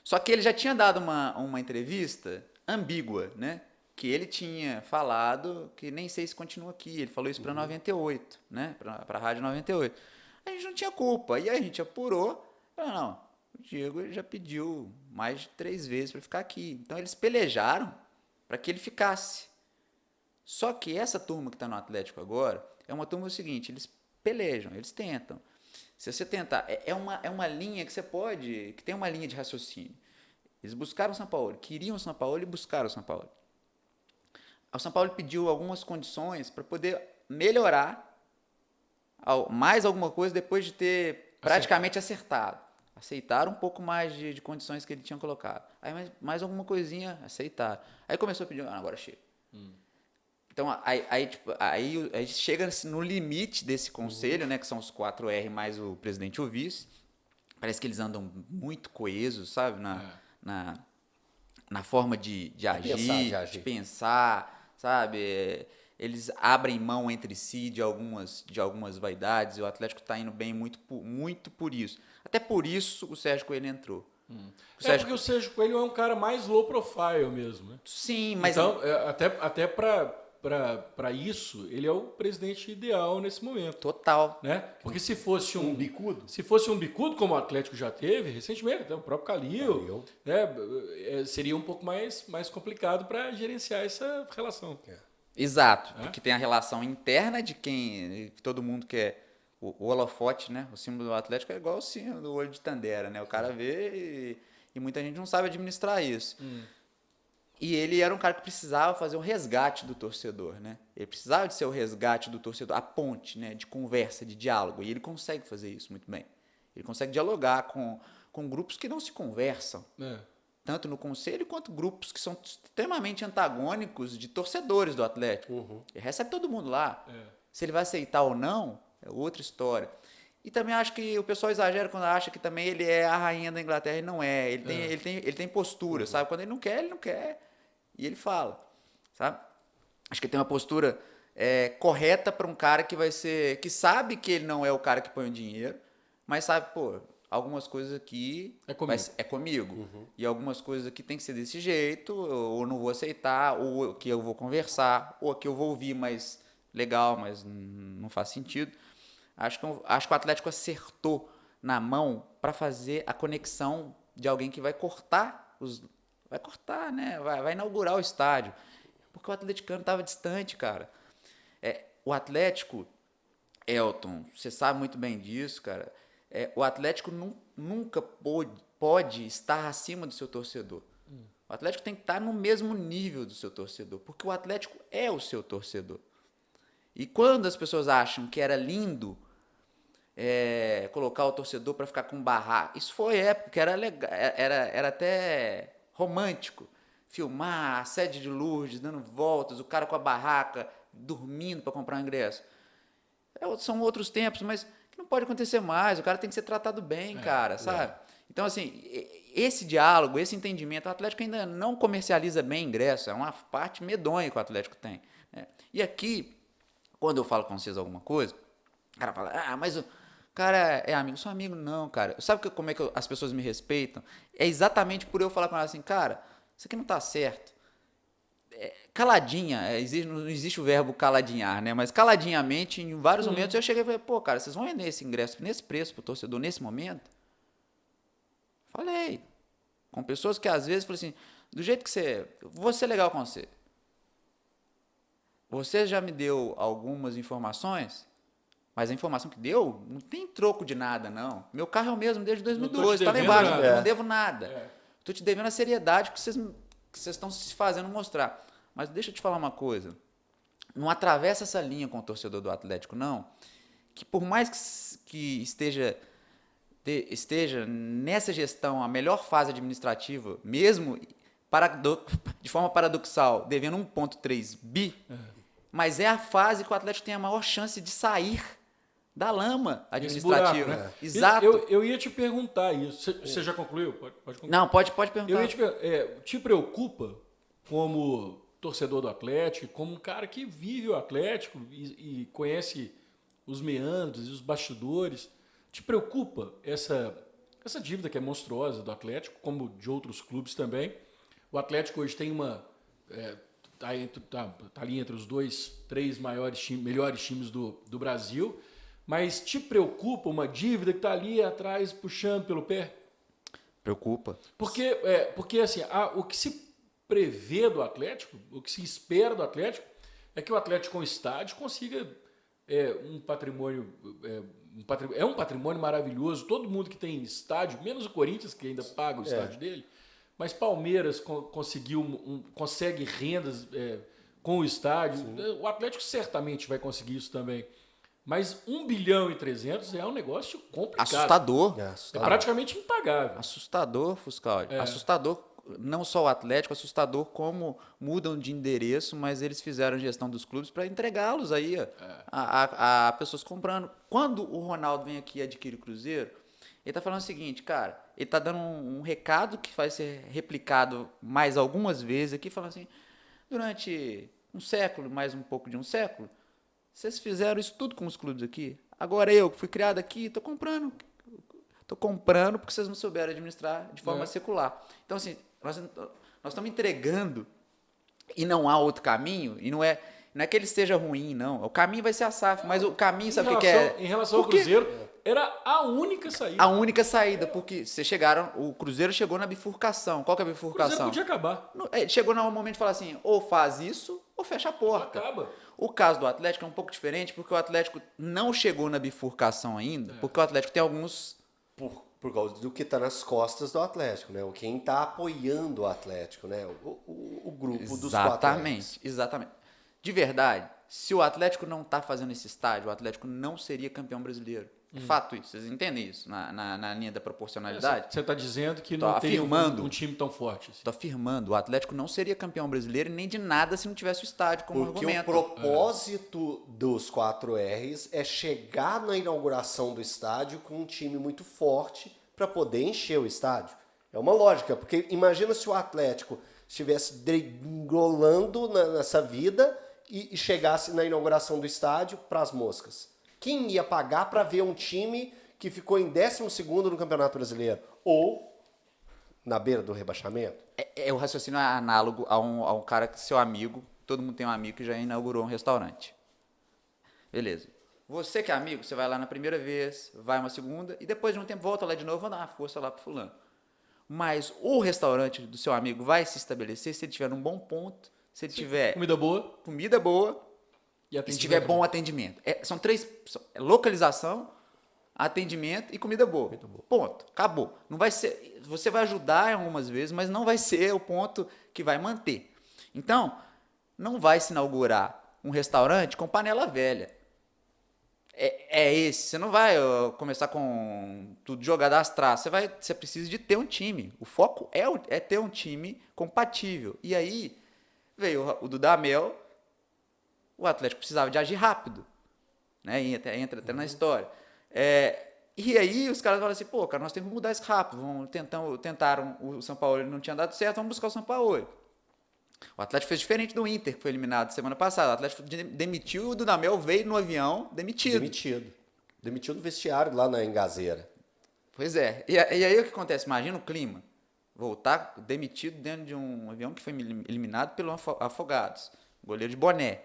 [SPEAKER 2] Só que ele já tinha dado uma entrevista ambígua, né? Que ele tinha falado que nem sei se continua aqui. Ele falou isso para 98, né? Para a Rádio 98. A gente não tinha culpa. E aí a gente apurou. Falou, não, o Diego ele já pediu mais de 3 vezes para ficar aqui. Então eles pelejaram para que ele ficasse. Só que essa turma que está no Atlético agora é uma turma seguinte, eles pelejam, eles tentam. Se você tentar, é uma linha que você pode, que tem uma linha de raciocínio. Eles buscaram o São Paulo, queriam o São Paulo e buscaram o São Paulo. O São Paulo pediu algumas condições para poder melhorar mais alguma coisa depois de ter praticamente acertado. Aceitaram um pouco mais de condições que ele tinha colocado. Aí mais alguma coisinha, aceitaram. Aí começou a pedir, agora chega. Então, aí chega no limite desse conselho, né, que são os 4R mais o presidente e o vice. Parece que eles andam muito coesos, sabe? Na forma de agir, de pensar, sabe? Eles abrem mão entre si de algumas vaidades. E o Atlético está indo bem muito por isso. Até por isso o Sérgio Coelho entrou.
[SPEAKER 1] Porque o Sérgio Coelho é um cara mais low profile mesmo, né?
[SPEAKER 2] Sim, mas...
[SPEAKER 1] Então, até para isso, ele é o presidente ideal nesse momento.
[SPEAKER 2] Total.
[SPEAKER 1] Né? Porque se fosse um
[SPEAKER 3] bicudo?
[SPEAKER 1] Se fosse um bicudo, como o Atlético já teve recentemente, até o próprio Calil, né? Seria um pouco mais complicado para gerenciar essa relação.
[SPEAKER 2] Exato, porque tem a relação interna de que todo mundo quer. O holofote, né? O símbolo do Atlético é igual o símbolo do olho de Tandera, né? O cara vê e muita gente não sabe administrar isso. E ele era um cara que precisava fazer um resgate do torcedor, né? Ele precisava de ser o resgate do torcedor, a ponte, né? De conversa, de diálogo. E ele consegue fazer isso muito bem. Ele consegue dialogar com grupos que não se conversam. Tanto no conselho quanto grupos que são extremamente antagônicos de torcedores do Atlético. Ele recebe todo mundo lá. Se ele vai aceitar ou não, é outra história. E também acho que o pessoal exagera quando acha que também ele é a rainha da Inglaterra. Ele não é. Ele tem postura, sabe? Quando ele não quer, ele não quer. E ele fala, sabe? Acho que ele tem uma postura correta para um cara que sabe que ele não é o cara que põe o dinheiro, mas sabe, pô, algumas coisas aqui é comigo. E algumas coisas aqui tem que ser desse jeito, ou não vou aceitar, ou que eu vou conversar, ou que eu vou ouvir, mas legal, mas não faz sentido. Acho que o Atlético acertou na mão para fazer a conexão de alguém que vai cortar, né? Vai inaugurar o estádio. Porque o atleticano estava distante, cara. O Atlético, Elton, você sabe muito bem disso, cara. O Atlético nunca pode estar acima do seu torcedor. O Atlético tem que estar no mesmo nível do seu torcedor, porque o Atlético é o seu torcedor. E quando as pessoas acham que era lindo colocar o torcedor para ficar com barraco, isso foi época que era legal, era até romântico. Filmar a sede de Lourdes, dando voltas, o cara com a barraca, dormindo para comprar o ingresso. São outros tempos, mas que não pode acontecer mais. O cara tem que ser tratado bem, cara, sabe? Então, assim, esse diálogo, esse entendimento, o Atlético ainda não comercializa bem ingresso. É uma parte medonha que o Atlético tem, né? E aqui, quando eu falo com vocês alguma coisa, o cara fala, mas o cara é amigo. Sou amigo não, cara. Sabe como é que as pessoas me respeitam? É exatamente por eu falar com ela assim, cara, isso aqui não tá certo. Caladinha, não existe o verbo caladinhar, né? Mas caladinhamente, em vários momentos, eu cheguei e falei, pô, cara, vocês vão vender esse ingresso nesse preço pro torcedor nesse momento? Falei. Com pessoas que às vezes falam assim, do jeito que você... Vou ser legal com você. Você já me deu algumas informações, mas a informação que deu não tem troco de nada, não. Meu carro é o mesmo desde 2012, tá lá embaixo, não devo nada. Estou te devendo a seriedade que vocês estão se fazendo mostrar. Mas deixa eu te falar uma coisa. Não atravessa essa linha com o torcedor do Atlético, não. Que por mais que esteja nessa gestão a melhor fase administrativa, mesmo de forma paradoxal, devendo 1,3 bi, mas é a fase que o Atlético tem a maior chance de sair da lama administrativa.
[SPEAKER 1] Buraco, né?
[SPEAKER 2] Exato.
[SPEAKER 1] Eu ia te perguntar isso. Você já concluiu? Pode concluir.
[SPEAKER 2] Não, pode perguntar.
[SPEAKER 1] Eu ia te preocupa como torcedor do Atlético, como um cara que vive o Atlético e conhece os meandros e os bastidores, te preocupa essa dívida que é monstruosa do Atlético, como de outros clubes também? O Atlético hoje tem tá ali entre os 3 melhores times do Brasil, mas te preocupa uma dívida que está ali atrás puxando pelo pé?
[SPEAKER 2] Preocupa.
[SPEAKER 1] Porque assim, o que se prevê do Atlético, o que se espera do Atlético, é que o Atlético com estádio consiga um patrimônio. É um patrimônio maravilhoso. Todo mundo que tem estádio, menos o Corinthians, que ainda paga o estádio dele, mas Palmeiras consegue rendas com o estádio. Sim. O Atlético certamente vai conseguir isso também. Mas 1 bilhão e 300 é um negócio complicado.
[SPEAKER 2] Assustador.
[SPEAKER 1] É praticamente impagável.
[SPEAKER 2] Assustador, Fuscal. Assustador, não só o Atlético, assustador como mudam de endereço, mas eles fizeram gestão dos clubes para entregá-los aí a pessoas comprando. Quando o Ronaldo vem aqui e adquire o Cruzeiro, ele está falando o seguinte, cara, ele está dando um recado que vai ser replicado mais algumas vezes aqui, falando assim, durante um século, mais um pouco de um século, vocês fizeram isso tudo com os clubes aqui. Agora eu, que fui criado aqui, estou comprando. Estou comprando porque vocês não souberam administrar de forma secular. Então, assim, nós estamos entregando e não há outro caminho. E não é que ele esteja ruim, não. O caminho vai ser a SAF, mas o caminho, sabe o que é?
[SPEAKER 1] Em relação ao Cruzeiro, era a única saída.
[SPEAKER 2] A única saída, porque o Cruzeiro chegou na bifurcação. Qual que é a bifurcação?
[SPEAKER 1] O Cruzeiro podia acabar.
[SPEAKER 2] Chegou no momento de falar assim, ou faz isso, ou fecha a porta.
[SPEAKER 1] Acaba.
[SPEAKER 2] O caso do Atlético é um pouco diferente, porque o Atlético não chegou na bifurcação ainda, porque o Atlético tem alguns...
[SPEAKER 3] Por causa do que está nas costas do Atlético, né? Quem está apoiando o Atlético, né? O grupo dos 4 R's.
[SPEAKER 2] Exatamente. De verdade, se o Atlético não está fazendo esse estádio, o Atlético não seria campeão brasileiro. É fato isso. Vocês entendem isso na linha da proporcionalidade?
[SPEAKER 1] Você está dizendo que não tem um time tão forte.
[SPEAKER 2] Estou afirmando. O Atlético não seria campeão brasileiro nem de nada se não tivesse o estádio como argumento.
[SPEAKER 3] Porque o propósito dos 4 R's é chegar na inauguração do estádio com um time muito forte para poder encher o estádio. É uma lógica, porque imagina se o Atlético estivesse degringolando nessa vida e chegasse na inauguração do estádio para as moscas. Quem ia pagar para ver um time que ficou em 12º no Campeonato Brasileiro? Ou na beira do rebaixamento?
[SPEAKER 2] O raciocínio é análogo a um cara que seu amigo, todo mundo tem um amigo que já inaugurou um restaurante. Beleza. Você que é amigo, você vai lá na primeira vez, vai uma segunda, e depois de um tempo volta lá de novo, vai dar uma força lá pro fulano. Mas o restaurante do seu amigo vai se estabelecer se ele tiver num bom ponto, se ele tiver... Comida boa. E se tiver bom atendimento. São 3... localização, atendimento e comida boa. Ponto. Acabou. Não vai ser... Você vai ajudar algumas vezes, mas não vai ser o ponto que vai manter. Então, não vai se inaugurar um restaurante com panela velha. Esse. Você não vai começar com tudo jogado às traças. Você precisa de ter um time. O foco é ter um time compatível. E aí, veio o Dudamel... O Atlético precisava de agir rápido, né? Entra até na história. E aí os caras falam assim, pô, cara, nós temos que mudar isso rápido. Tentaram o São Paulo, não tinha dado certo, vamos buscar o São Paulo. O Atlético fez diferente do Inter, que foi eliminado semana passada. O Atlético demitiu, o Dudamel veio no avião demitido.
[SPEAKER 3] Demitiu no vestiário lá na Engazeira.
[SPEAKER 2] Pois é. E aí o que acontece? Imagina o clima. Voltar demitido dentro de um avião que foi eliminado pelo Afogados. Goleiro de boné.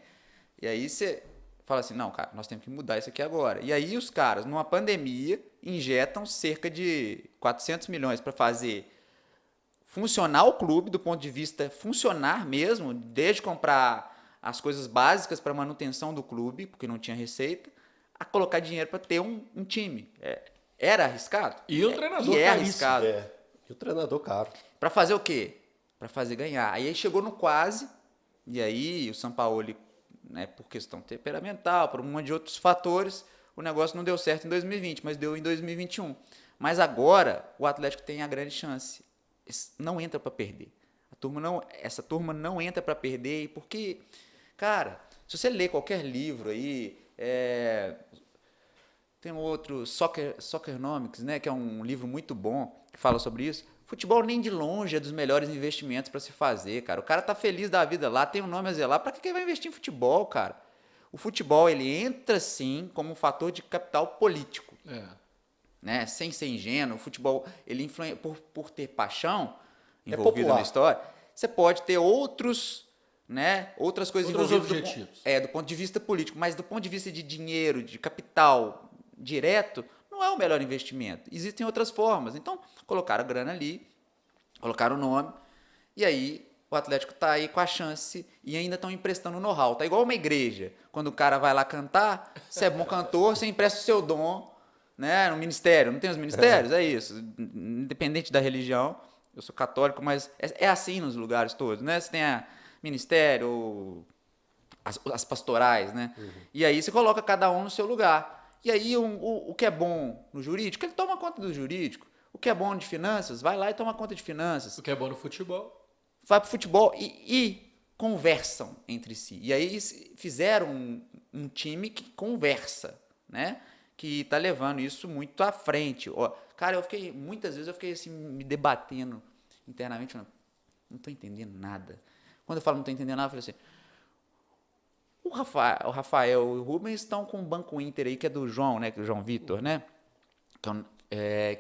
[SPEAKER 2] E aí você fala assim, não, cara, nós temos que mudar isso aqui agora. E aí os caras, numa pandemia, injetam cerca de 400 milhões para fazer funcionar o clube do ponto de vista funcionar mesmo, desde comprar as coisas básicas para manutenção do clube, porque não tinha receita, a colocar dinheiro para ter um time. Era arriscado?
[SPEAKER 1] E o treinador
[SPEAKER 2] arriscado.
[SPEAKER 3] E o treinador caro.
[SPEAKER 2] Para fazer o quê? Para fazer ganhar. Aí chegou no quase, e aí o Sampaoli, né, por questão temperamental, por um monte de outros fatores, o negócio não deu certo em 2020, mas deu em 2021. Mas agora o Atlético tem a grande chance. Não entra para perder. Essa turma não entra para perder, porque, cara, se você ler qualquer livro aí, tem outro, Soccernomics, né, que é um livro muito bom, que fala sobre isso. Futebol nem de longe é dos melhores investimentos para se fazer, cara. O cara tá feliz da vida lá, tem um nome a zelar. Para que ele vai investir em futebol, cara? O futebol, ele entra, sim, como um fator de capital político. Né? Sem ser ingênuo, o futebol, ele influencia, por ter paixão envolvida na história, você pode ter outras coisas envolvidas
[SPEAKER 1] objetivos.
[SPEAKER 2] Do ponto de vista político, mas do ponto de vista de dinheiro, de capital direto, não é o melhor investimento. Existem outras formas. Então, colocaram a grana ali, colocaram o nome, e aí o Atlético está aí com a chance e ainda estão emprestando know-how. Tá igual uma igreja. Quando o cara vai lá cantar, você é bom cantor, você empresta o seu dom, né, no ministério. Não tem os ministérios? É isso. Independente da religião. Eu sou católico, mas é assim nos lugares todos, né? Você tem a ministério, as pastorais, né? E aí você coloca cada um no seu lugar. E aí o que é bom no jurídico, ele toma conta do jurídico. O que é bom de finanças, vai lá e toma conta de finanças.
[SPEAKER 1] O que é bom no futebol.
[SPEAKER 2] Vai pro futebol e conversam entre si. E aí fizeram um time que conversa, né? Que tá levando isso muito à frente. Ó, cara, muitas vezes eu fiquei assim, me debatendo internamente, falando, não tô entendendo nada. Quando eu falo não tô entendendo nada, eu falei assim, o Rafael e o Rubens estão com o Banco Inter aí, que é do João, né? Que é o João Vitor, né?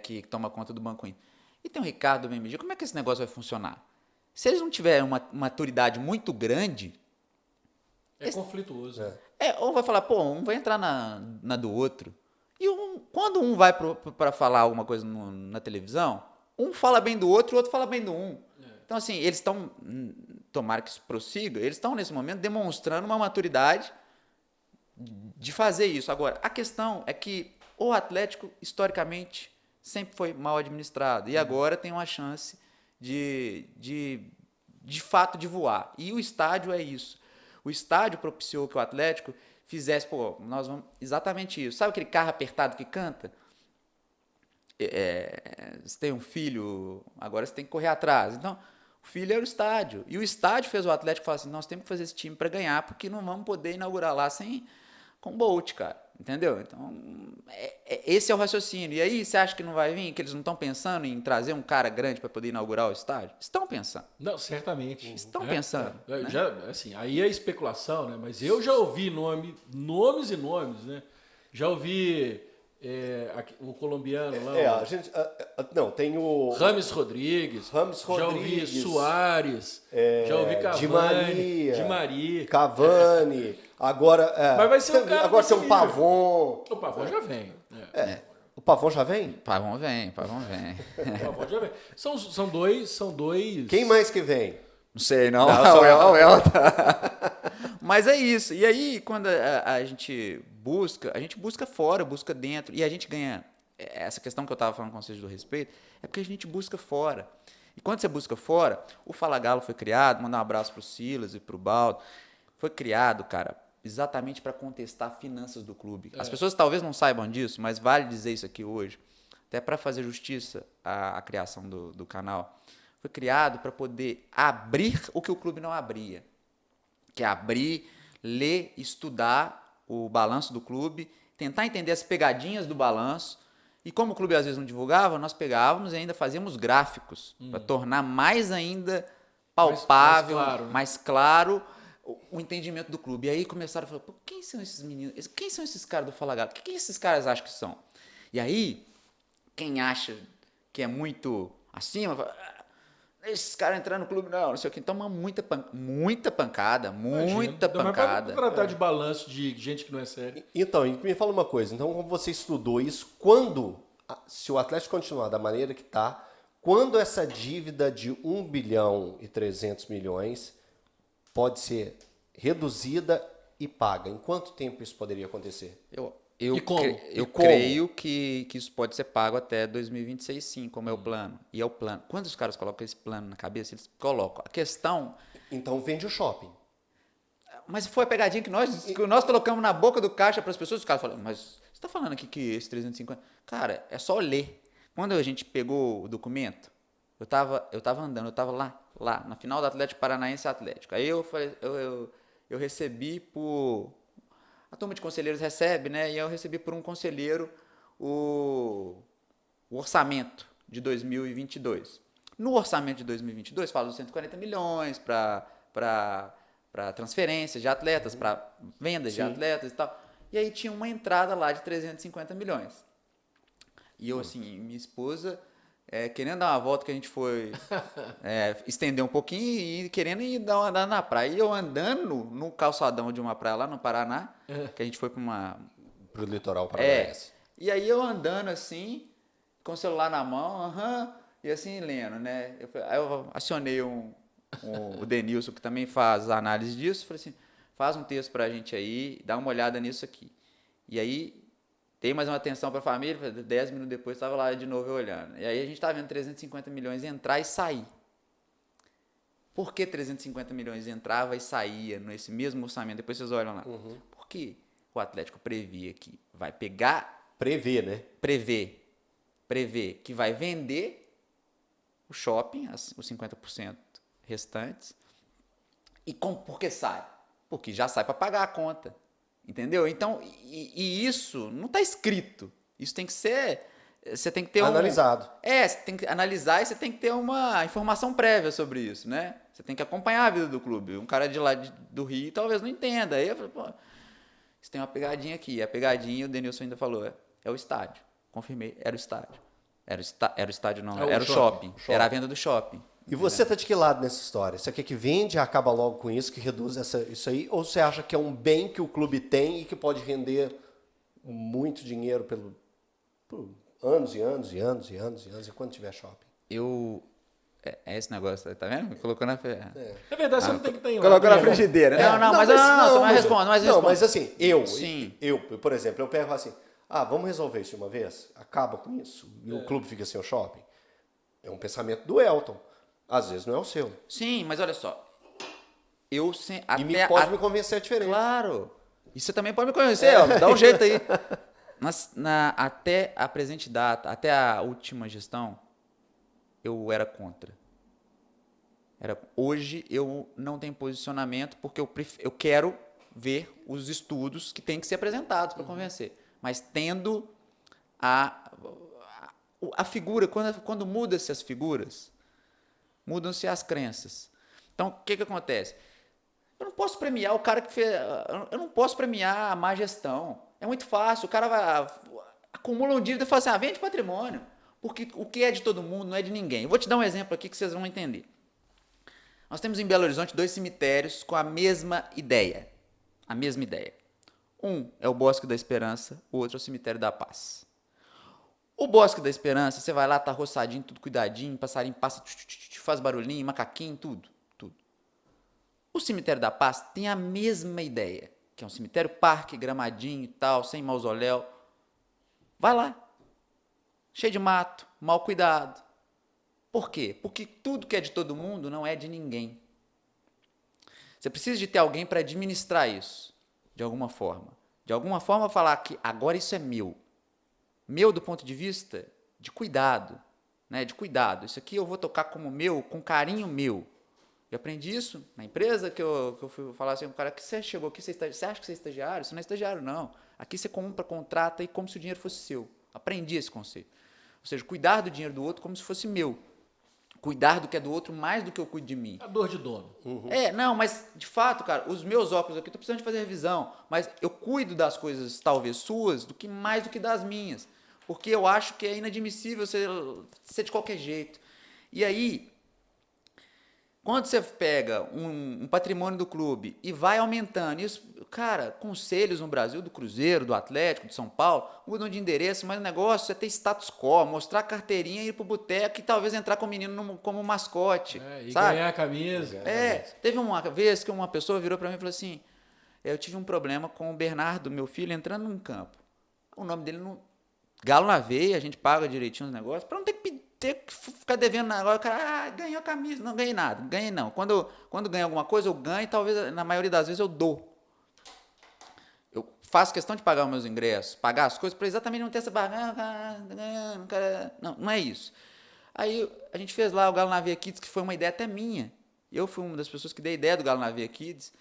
[SPEAKER 2] Que toma conta do Banco Inter. E tem o Ricardo do MMG. Como é que esse negócio vai funcionar? Se eles não tiverem uma maturidade muito grande...
[SPEAKER 1] Conflituoso.
[SPEAKER 2] Ou vai falar, pô, um vai entrar na do outro. E quando um vai para falar alguma coisa na televisão, um fala bem do outro e o outro fala bem do um. Então, assim, eles estão... Tomara que isso prossiga. Eles estão, nesse momento, demonstrando uma maturidade de fazer isso. Agora, a questão é que o Atlético, historicamente, sempre foi mal administrado. E agora tem uma chance de fato, de voar. E o estádio é isso. O estádio propiciou que o Atlético fizesse... Pô, nós vamos... Exatamente isso. Sabe aquele carro apertado que canta? Você tem um filho, agora você tem que correr atrás. Então, o filho era o estádio. E o estádio fez o Atlético falar assim, nós temos que fazer esse time para ganhar, porque não vamos poder inaugurar lá com o Bolt, cara. Entendeu? Então, esse é o raciocínio. E aí, você acha que não vai vir? Que eles não estão pensando em trazer um cara grande para poder inaugurar o estádio? Estão pensando.
[SPEAKER 1] Não, certamente.
[SPEAKER 2] Estão pensando.
[SPEAKER 1] Né? Já, assim, aí é especulação, né? Mas eu já ouvi nomes e nomes, né? Já ouvi o colombiano lá.
[SPEAKER 3] Não, tem o...
[SPEAKER 1] Rames Rodrigues. Já ouvi Soares. Já ouvi Cavani. Di Maria.
[SPEAKER 3] Cavani. Agora...
[SPEAKER 1] Mas vai ser um cara...
[SPEAKER 3] Agora tem um Pavon.
[SPEAKER 1] O Pavon já vem.
[SPEAKER 3] O Pavon já vem?
[SPEAKER 2] Pavon vem.
[SPEAKER 1] O Pavon já vem. São dois...
[SPEAKER 3] Quem mais que vem?
[SPEAKER 2] Não sei, não. O Elton. Mas é isso. E aí, quando a gente busca fora, busca dentro. E a gente ganha... Essa questão que eu estava falando com vocês do respeito, é porque a gente busca fora. E quando você busca fora, o Fala Galo foi criado, mandar um abraço pro Silas e pro Baldo. Foi criado, cara, exatamente para contestar finanças do clube. As pessoas talvez não saibam disso, mas vale dizer isso aqui hoje. Até para fazer justiça à criação do canal. Foi criado para poder abrir o que o clube não abria. Que é abrir, ler, estudar o balanço do clube, tentar entender as pegadinhas do balanço. E como o clube às vezes não divulgava, nós pegávamos e ainda fazíamos gráficos para tornar mais ainda palpável, mais claro o entendimento do clube. E aí começaram a falar, pô, quem são esses meninos? Quem são esses caras do Fala Galo? O que esses caras acham que são? E aí, quem acha que é muito acima, fala, esses caras entrando no clube, não sei o que. Então, muita pancada.
[SPEAKER 1] Mas para tratar de balanço de gente que não é sério.
[SPEAKER 3] Então, me fala uma coisa. Então, como você estudou isso, se o Atlético continuar da maneira que está, quando essa dívida de 1 bilhão e 300 milhões pode ser reduzida e paga? Em quanto tempo isso poderia acontecer?
[SPEAKER 2] Eu creio que isso pode ser pago até 2026, sim, como é o plano. E é o plano. Quando os caras colocam esse plano na cabeça, eles colocam. A questão...
[SPEAKER 3] Então vende o shopping.
[SPEAKER 2] Mas foi a pegadinha que nós colocamos na boca do caixa para as pessoas. Os caras falaram, mas você está falando aqui que esse 350... Cara, é só ler. Quando a gente pegou o documento, eu tava andando, eu estava lá, na final do Atlético Paranaense Atlético. Aí eu recebi por... A turma de conselheiros recebe, né? E eu recebi por um conselheiro o orçamento de 2022. No orçamento de 2022, fala dos 140 milhões para transferências de atletas, para vendas de atletas e tal. E aí tinha uma entrada lá de 350 milhões. E eu, assim, minha esposa, querendo dar uma volta, que a gente foi estender um pouquinho e querendo ir dar uma andada na praia. E eu andando no calçadão de uma praia lá no Paraná, que a gente foi para
[SPEAKER 3] Pro litoral paranaense.
[SPEAKER 2] E aí eu andando assim, com o celular na mão, e assim lendo, né? Aí eu acionei o Denilson, que também faz análise disso, falei assim, faz um texto pra gente aí, dá uma olhada nisso aqui. E aí, dei mais uma atenção pra família, 10 minutos depois estava lá de novo eu olhando. E aí a gente estava vendo 350 milhões entrar e sair. Por que 350 milhões entrava e saía nesse mesmo orçamento? Depois vocês olham lá. Porque o Atlético previa que vai pegar...
[SPEAKER 3] Prever, né?
[SPEAKER 2] Prever que vai vender o shopping, os 50% restantes. E por que sai? Porque já sai para pagar a conta. Entendeu? Então, e isso não está escrito. Isso tem que ser... Você tem que ter
[SPEAKER 3] analisado.
[SPEAKER 2] Você tem que analisar e você tem que ter uma informação prévia sobre isso, né? Você tem que acompanhar a vida do clube. Um cara de lá do Rio talvez não entenda. Aí eu falei, pô, isso tem uma pegadinha aqui. A pegadinha, o Denilson ainda falou, é o estádio. Confirmei, era o estádio. Era o estádio não, era o shopping. Era a venda do shopping.
[SPEAKER 3] E você tá de que lado nessa história? Você quer que vende e acaba logo com isso, que reduz isso aí? Ou você acha que é um bem que o clube tem e que pode render muito dinheiro por anos e anos e anos e anos e anos, e quando tiver shopping?
[SPEAKER 2] É esse negócio, tá vendo? Colocou na...
[SPEAKER 1] É verdade, você não tem que ter
[SPEAKER 2] Colocou na frigideira.
[SPEAKER 3] Mas assim,
[SPEAKER 2] Sim.
[SPEAKER 3] eu, por exemplo, eu pego assim, vamos resolver isso de uma vez? Acaba com isso? E o clube fica sem o shopping? É um pensamento do Elton. Às vezes não é o seu.
[SPEAKER 2] Sim, mas olha só.
[SPEAKER 3] Pode me convencer diferente.
[SPEAKER 2] Claro. E você também pode me convencer, ó, dá um jeito aí. Até a presente data, até a última gestão, eu era contra. Hoje eu não tenho posicionamento porque eu quero ver os estudos que têm que ser apresentados para convencer. Mas tendo a figura, quando muda-se as figuras, mudam-se as crenças. Então, o que acontece? Eu não posso premiar o cara que fez... Eu não posso premiar a má gestão. É muito fácil. O cara acumula um dívida e fala assim, vende patrimônio. Porque o que é de todo mundo não é de ninguém. Eu vou te dar um exemplo aqui que vocês vão entender. Nós temos em Belo Horizonte 2 cemitérios com a mesma ideia. A mesma ideia. Um é o Bosque da Esperança, o outro é o Cemitério da Paz. O Bosque da Esperança, você vai lá, tá roçadinho, tudo cuidadinho, passarinho passa, faz barulhinho, macaquinho, tudo. O Cemitério da Paz tem a mesma ideia, que é um cemitério parque, gramadinho e tal, sem mausoléu. Vai lá. Cheio de mato, mal cuidado. Por quê? Porque tudo que é de todo mundo não é de ninguém. Você precisa de ter alguém para administrar isso, de alguma forma. De alguma forma falar que agora isso é meu. Meu do ponto de vista de cuidado, né? De cuidado. Isso aqui eu vou tocar como meu, com carinho meu. Eu aprendi isso na empresa que eu fui falar assim, cara, que você chegou aqui, você acha que você é estagiário? Você não é estagiário, não. Aqui você compra, contrata e como se o dinheiro fosse seu. Aprendi esse conceito. Ou seja, cuidar do dinheiro do outro como se fosse meu. Cuidar do que é do outro mais do que eu cuido de mim.
[SPEAKER 1] A dor de dono.
[SPEAKER 2] Não, mas de fato, cara, os meus óculos aqui, eu tô precisando de fazer revisão, mas eu cuido das coisas, talvez, suas, mais do que das minhas. Porque eu acho que é inadmissível ser de qualquer jeito. E aí, quando você pega um patrimônio do clube e vai aumentando, isso, cara, conselhos no Brasil, do Cruzeiro, do Atlético, de São Paulo, mudam de endereço, mas o negócio é ter status quo, mostrar a carteirinha, ir pro boteco e talvez entrar com o menino como mascote.
[SPEAKER 1] E
[SPEAKER 2] sabe?
[SPEAKER 1] ganhar a camisa.
[SPEAKER 2] Teve uma vez que uma pessoa virou para mim e falou assim, eu tive um problema com o Bernardo, meu filho, entrando num campo. O nome dele não... Galo na veia, a gente paga direitinho os negócios, para não ter que ficar devendo agora, o cara, ganhou a camisa, não ganhei nada, ganhei não. Quando ganho alguma coisa, eu ganho e talvez, na maioria das vezes, eu dou. Eu faço questão de pagar os meus ingressos, pagar as coisas, para exatamente não ter essa barra, não é isso. Aí a gente fez lá o Galo na Veia Kids, que foi uma ideia até minha. Eu fui uma das pessoas que dei a ideia do Galo na Veia Kids,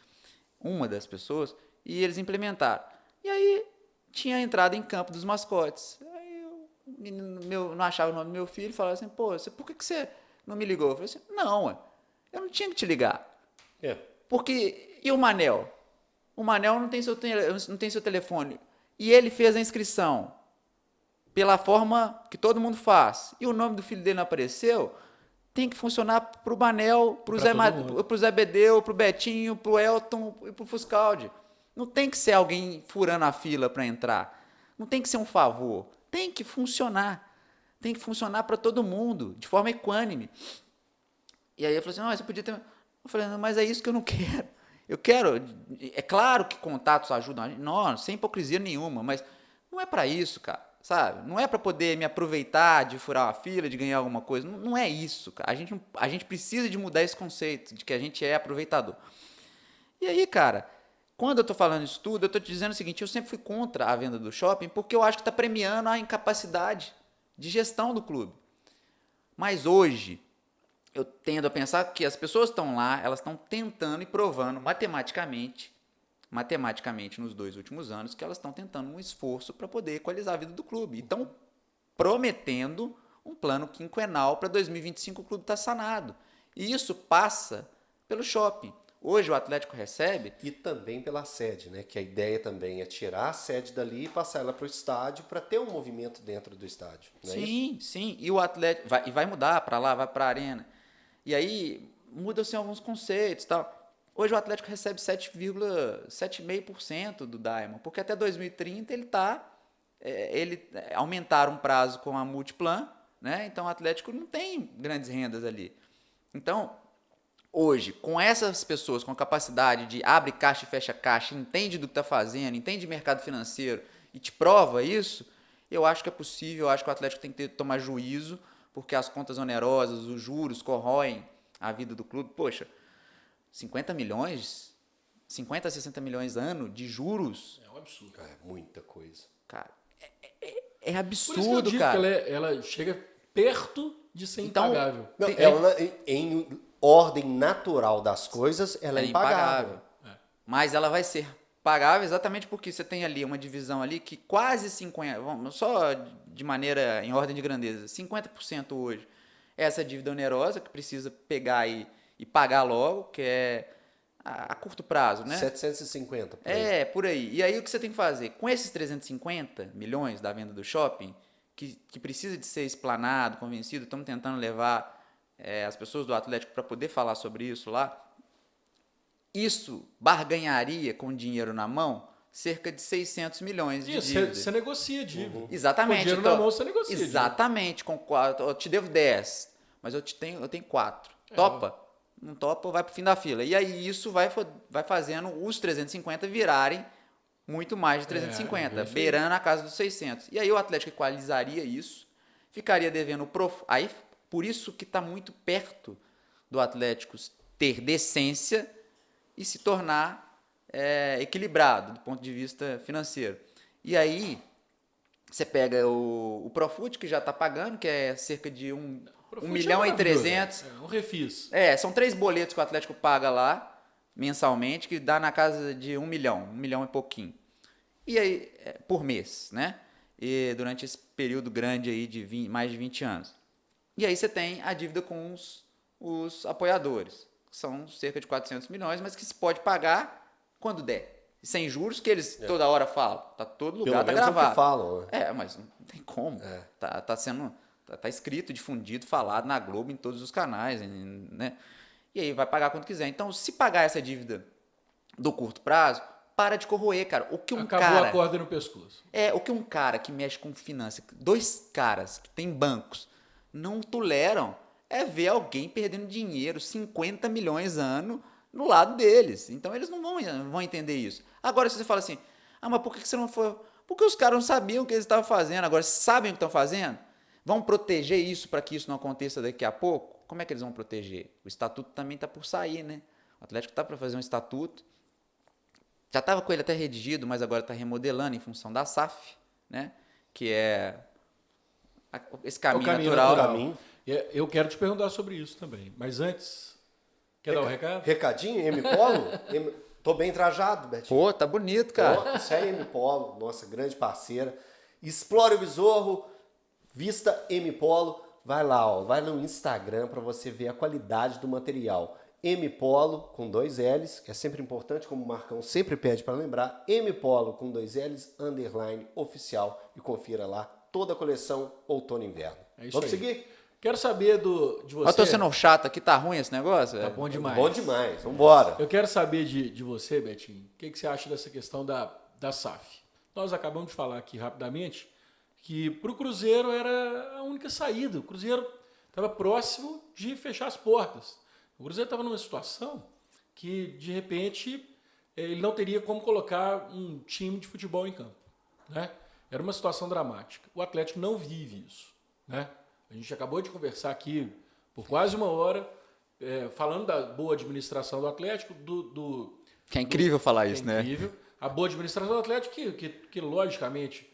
[SPEAKER 2] uma das pessoas, e eles implementaram. E aí tinha a entrada em campo dos mascotes. Aí o menino não achava o nome do meu filho e falava assim, pô, por que você Não me ligou. Eu falei assim, não, ué, eu não tinha que te ligar.
[SPEAKER 3] É.
[SPEAKER 2] Porque, e o Manel? O Manel não tem seu telefone. E ele fez a inscrição pela forma que todo mundo faz. E o nome do filho dele não apareceu. Tem que funcionar pro Manel, pro Zé Bedeu, pro Betinho, pro Elton e pro Fuscaldi. Não tem que ser alguém furando a fila para entrar. Não tem que ser um favor. Tem que funcionar. Tem que funcionar para todo mundo, de forma equânime. E aí eu falei assim, você podia ter... Eu falei, não, mas é isso que eu não quero. Eu quero... É claro que contatos ajudam a gente. Não, sem hipocrisia nenhuma, mas não é para isso, cara. Sabe? Não é para poder me aproveitar de furar uma fila, de ganhar alguma coisa. Não, não é isso, cara. A gente precisa de mudar esse conceito de que a gente é aproveitador. E aí, cara, quando eu tô falando isso tudo, eu tô te dizendo o seguinte, eu sempre fui contra a venda do shopping porque eu acho que tá premiando a incapacidade de gestão do clube. Mas hoje, eu tendo a pensar que as pessoas estão lá, elas estão tentando e provando matematicamente nos 2 últimos anos, que elas estão tentando um esforço para poder equalizar a vida do clube. E estão prometendo um plano quinquenal para 2025 o clube estar sanado. E isso passa pelo shopping. Hoje o Atlético recebe...
[SPEAKER 3] E também pela sede, né? Que a ideia também é tirar a sede dali e passar ela para o estádio para ter um movimento dentro do estádio. Não é
[SPEAKER 2] sim,
[SPEAKER 3] isso?
[SPEAKER 2] sim. E o Atlético vai mudar para lá, vai para a arena. E aí mudam-se alguns conceitos e tal. Hoje o Atlético recebe 7,5% do Diamond, porque até 2030 aumentaram o prazo com a Multiplan, né? Então o Atlético não tem grandes rendas ali. Então, hoje, com essas pessoas com a capacidade de abre caixa e fecha caixa, entende do que está fazendo, entende de mercado financeiro e te prova isso, eu acho que é possível, eu acho que o Atlético tem que tomar juízo, porque as contas onerosas, os juros corroem a vida do clube. Poxa, 50 milhões, 50 a 60 milhões ano de juros.
[SPEAKER 1] É um absurdo.
[SPEAKER 3] É muita coisa.
[SPEAKER 2] Cara, é absurdo,
[SPEAKER 1] Por isso que eu digo
[SPEAKER 2] cara.
[SPEAKER 1] que ela chega perto de ser
[SPEAKER 2] Então,
[SPEAKER 1] impagável.
[SPEAKER 3] Não, ela, em ordem natural das coisas, ela é impagável.
[SPEAKER 2] Mas ela vai ser pagável exatamente porque você tem ali uma divisão ali que quase 50%, vamos só de maneira em ordem de grandeza, 50% hoje é essa dívida onerosa que precisa pegar e pagar logo, que é a curto prazo, né?
[SPEAKER 3] 750.
[SPEAKER 2] Por aí. E aí o que você tem que fazer? Com esses 350 milhões da venda do shopping, que precisa de ser explanado, convencido, estamos tentando levar as pessoas do Atlético para poder falar sobre isso lá, isso barganharia com dinheiro na mão cerca de 600 milhões de dívida.
[SPEAKER 1] Você negocia dívida.
[SPEAKER 2] Exatamente.
[SPEAKER 1] Com dinheiro
[SPEAKER 2] então,
[SPEAKER 1] na mão, você negocia.
[SPEAKER 2] Exatamente. Com 4, eu te devo 10, mas eu tenho 4. Topa? Não topa, vai pro fim da fila. E aí isso vai fazendo os 350 virarem muito mais de 350, beirando a casa dos 600. E aí o Atlético equalizaria isso, ficaria devendo aí por isso que está muito perto do Atlético ter decência e se tornar equilibrado do ponto de vista financeiro. E aí você pega o Profut, que já está pagando, que é cerca de 1 milhão e 300.
[SPEAKER 1] Um refis.
[SPEAKER 2] São 3 boletos que o Atlético paga lá, mensalmente, que dá na casa de 1 milhão e pouquinho. E aí, por mês, né? E durante esse período grande aí de mais de 20 anos. E aí você tem a dívida com os apoiadores, que são cerca de 400 milhões, mas que se pode pagar quando der. Sem juros, que eles toda hora falam. Tá todo lugar, tá gravado.
[SPEAKER 3] É o que falam.
[SPEAKER 2] Mas não tem como. Tá escrito, difundido, falado na Globo, em todos os canais, né? E aí vai pagar quando quiser. Então, se pagar essa dívida do curto prazo, para de corroer, cara.
[SPEAKER 1] Acabou a corda no pescoço.
[SPEAKER 2] O que um cara que mexe com finança, 2 caras que tem bancos, não toleram é ver alguém perdendo dinheiro, 50 milhões ano, no lado deles. Então, eles não vão entender isso. Agora, se você fala assim, mas por que você não foi? Porque os caras não sabiam o que eles estavam fazendo. Agora, sabem o que estão fazendo? Vão proteger isso para que isso não aconteça daqui a pouco? Como é que eles vão proteger? O estatuto também está por sair, né? O Atlético está para fazer um estatuto. Já estava com ele até redigido, mas agora está remodelando em função da SAF, né? Que é esse caminho natural.
[SPEAKER 1] Eu quero te perguntar sobre isso também. Mas antes, quer dar um recado?
[SPEAKER 3] Recadinho? M-Polo? Tô bem trajado, Betinho.
[SPEAKER 2] Pô, tá bonito, cara.
[SPEAKER 3] Isso aí é M-Polo, nossa grande parceira. Explore o Besouro. Vista M-Polo, vai lá, ó, vai no Instagram para você ver a qualidade do material. M-Polo com 2 L's, que é sempre importante, como o Marcão sempre pede para lembrar, M-Polo com 2 L's, _ oficial, e confira lá toda a coleção outono e inverno.
[SPEAKER 1] É isso
[SPEAKER 3] Vamos
[SPEAKER 1] aí.
[SPEAKER 3] seguir?
[SPEAKER 1] Quero saber de você.
[SPEAKER 2] Eu tô sendo chato aqui, tá ruim esse negócio?
[SPEAKER 1] Tá
[SPEAKER 2] velho?
[SPEAKER 1] bom demais.
[SPEAKER 3] Bom demais, vambora.
[SPEAKER 1] Eu quero saber de você, Betinho, o que você acha dessa questão da SAF? Nós acabamos de falar aqui rapidamente que para o Cruzeiro era a única saída. O Cruzeiro estava próximo de fechar as portas. O Cruzeiro estava numa situação que, de repente, ele não teria como colocar um time de futebol em campo, né? Era uma situação dramática. O Atlético não vive isso, né? A gente acabou de conversar aqui por quase uma hora, falando da boa administração do Atlético,
[SPEAKER 2] Que é incrível falar isso, né?
[SPEAKER 1] incrível. A boa administração do Atlético, que logicamente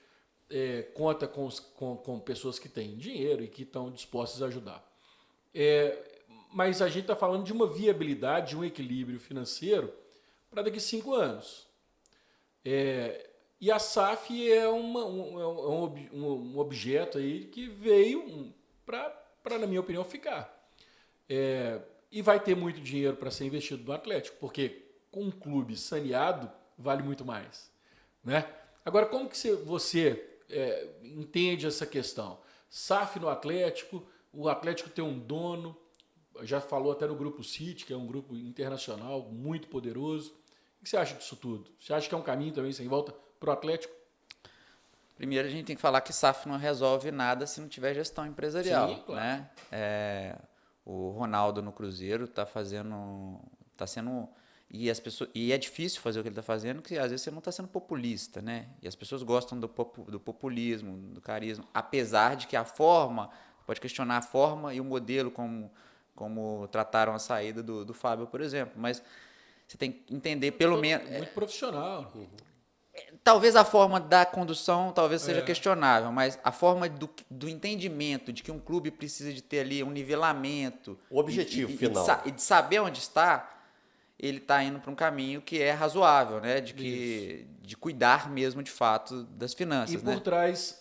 [SPEAKER 1] conta com pessoas que têm dinheiro e que estão dispostas a ajudar. Mas a gente está falando de uma viabilidade, de um equilíbrio financeiro para daqui a 5 anos. E a SAF é um objeto aí que veio para, na minha opinião, ficar. E vai ter muito dinheiro para ser investido no Atlético, porque com um clube saneado vale muito mais, né? Agora, como que você entende essa questão? SAF no Atlético, o Atlético tem um dono, já falou até no Grupo City, que é um grupo internacional muito poderoso. O que você acha disso tudo? Você acha que é um caminho também sem volta para o Atlético?
[SPEAKER 2] Primeiro a gente tem que falar que SAF não resolve nada se não tiver gestão empresarial.
[SPEAKER 1] Sim, claro.
[SPEAKER 2] Né? O Ronaldo no Cruzeiro está sendo. E é difícil fazer o que ele está fazendo, porque às vezes você não está sendo populista, né? E as pessoas gostam do populismo, do carisma, apesar de que pode questionar a forma e o modelo como trataram a saída do Fábio, por exemplo. Mas você tem que entender pelo menos.
[SPEAKER 1] Muito profissional.
[SPEAKER 2] Talvez a forma da condução seja questionável, mas a forma do entendimento de que um clube precisa de ter ali um nivelamento.
[SPEAKER 3] O objetivo final.
[SPEAKER 2] E de saber onde está, ele está indo para um caminho que é razoável, né? De cuidar mesmo de fato das finanças.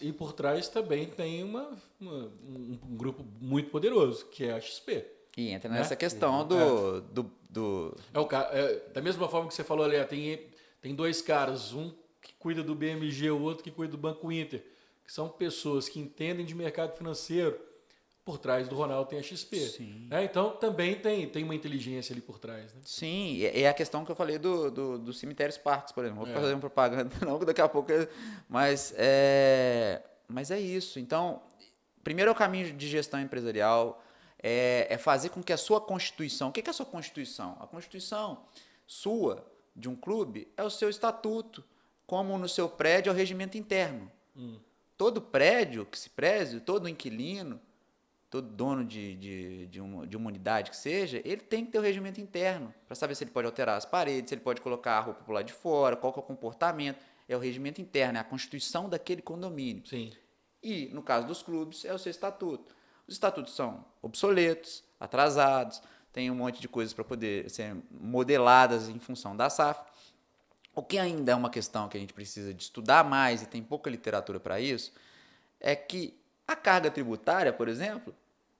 [SPEAKER 1] E por trás também tem um grupo muito poderoso, que é a XP.
[SPEAKER 2] E entra nessa questão
[SPEAKER 1] da mesma forma que você falou ali, tem 2 caras, um que cuida do BMG, o outro que cuida do Banco Inter, que são pessoas que entendem de mercado financeiro. Por trás do Ronaldo tem a XP.
[SPEAKER 2] Sim.
[SPEAKER 1] Então também tem uma inteligência ali por trás. Né?
[SPEAKER 2] Sim, é a questão que eu falei do Cemitérios Parques, por exemplo. Vou fazer uma propaganda, não, daqui a pouco. Mas é isso. Então, primeiro é o caminho de gestão empresarial, é fazer com que a sua Constituição. O que é a sua Constituição? A Constituição sua, de um clube, é o seu estatuto, como no seu prédio é o regimento interno. Todo prédio que se preze, todo inquilino, todo dono de uma unidade que seja, ele tem que ter o regimento interno para saber se ele pode alterar as paredes, se ele pode colocar a roupa por lá de fora, qual que é o comportamento. É o regimento interno, é a constituição daquele condomínio.
[SPEAKER 1] Sim.
[SPEAKER 2] E, no caso dos clubes, é o seu estatuto. Os estatutos são obsoletos, atrasados, tem um monte de coisas para poder ser modeladas em função da SAF. O que ainda é uma questão que a gente precisa de estudar mais, e tem pouca literatura para isso, é que a carga tributária, por exemplo,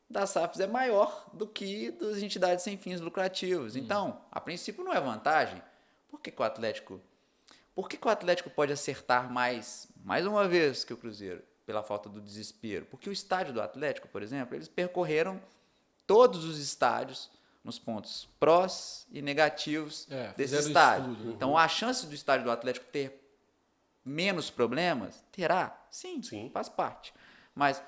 [SPEAKER 2] das SAFs é maior do que das entidades sem fins lucrativos. Então, a princípio não é vantagem. Por que o Atlético pode acertar mais uma vez que o Cruzeiro? Pela falta do desespero. Porque o estádio do Atlético, por exemplo, eles percorreram todos os estádios nos pontos prós e negativos desse estádio. Então, a chance do estádio do Atlético ter menos problemas, terá? Sim, faz parte. Mas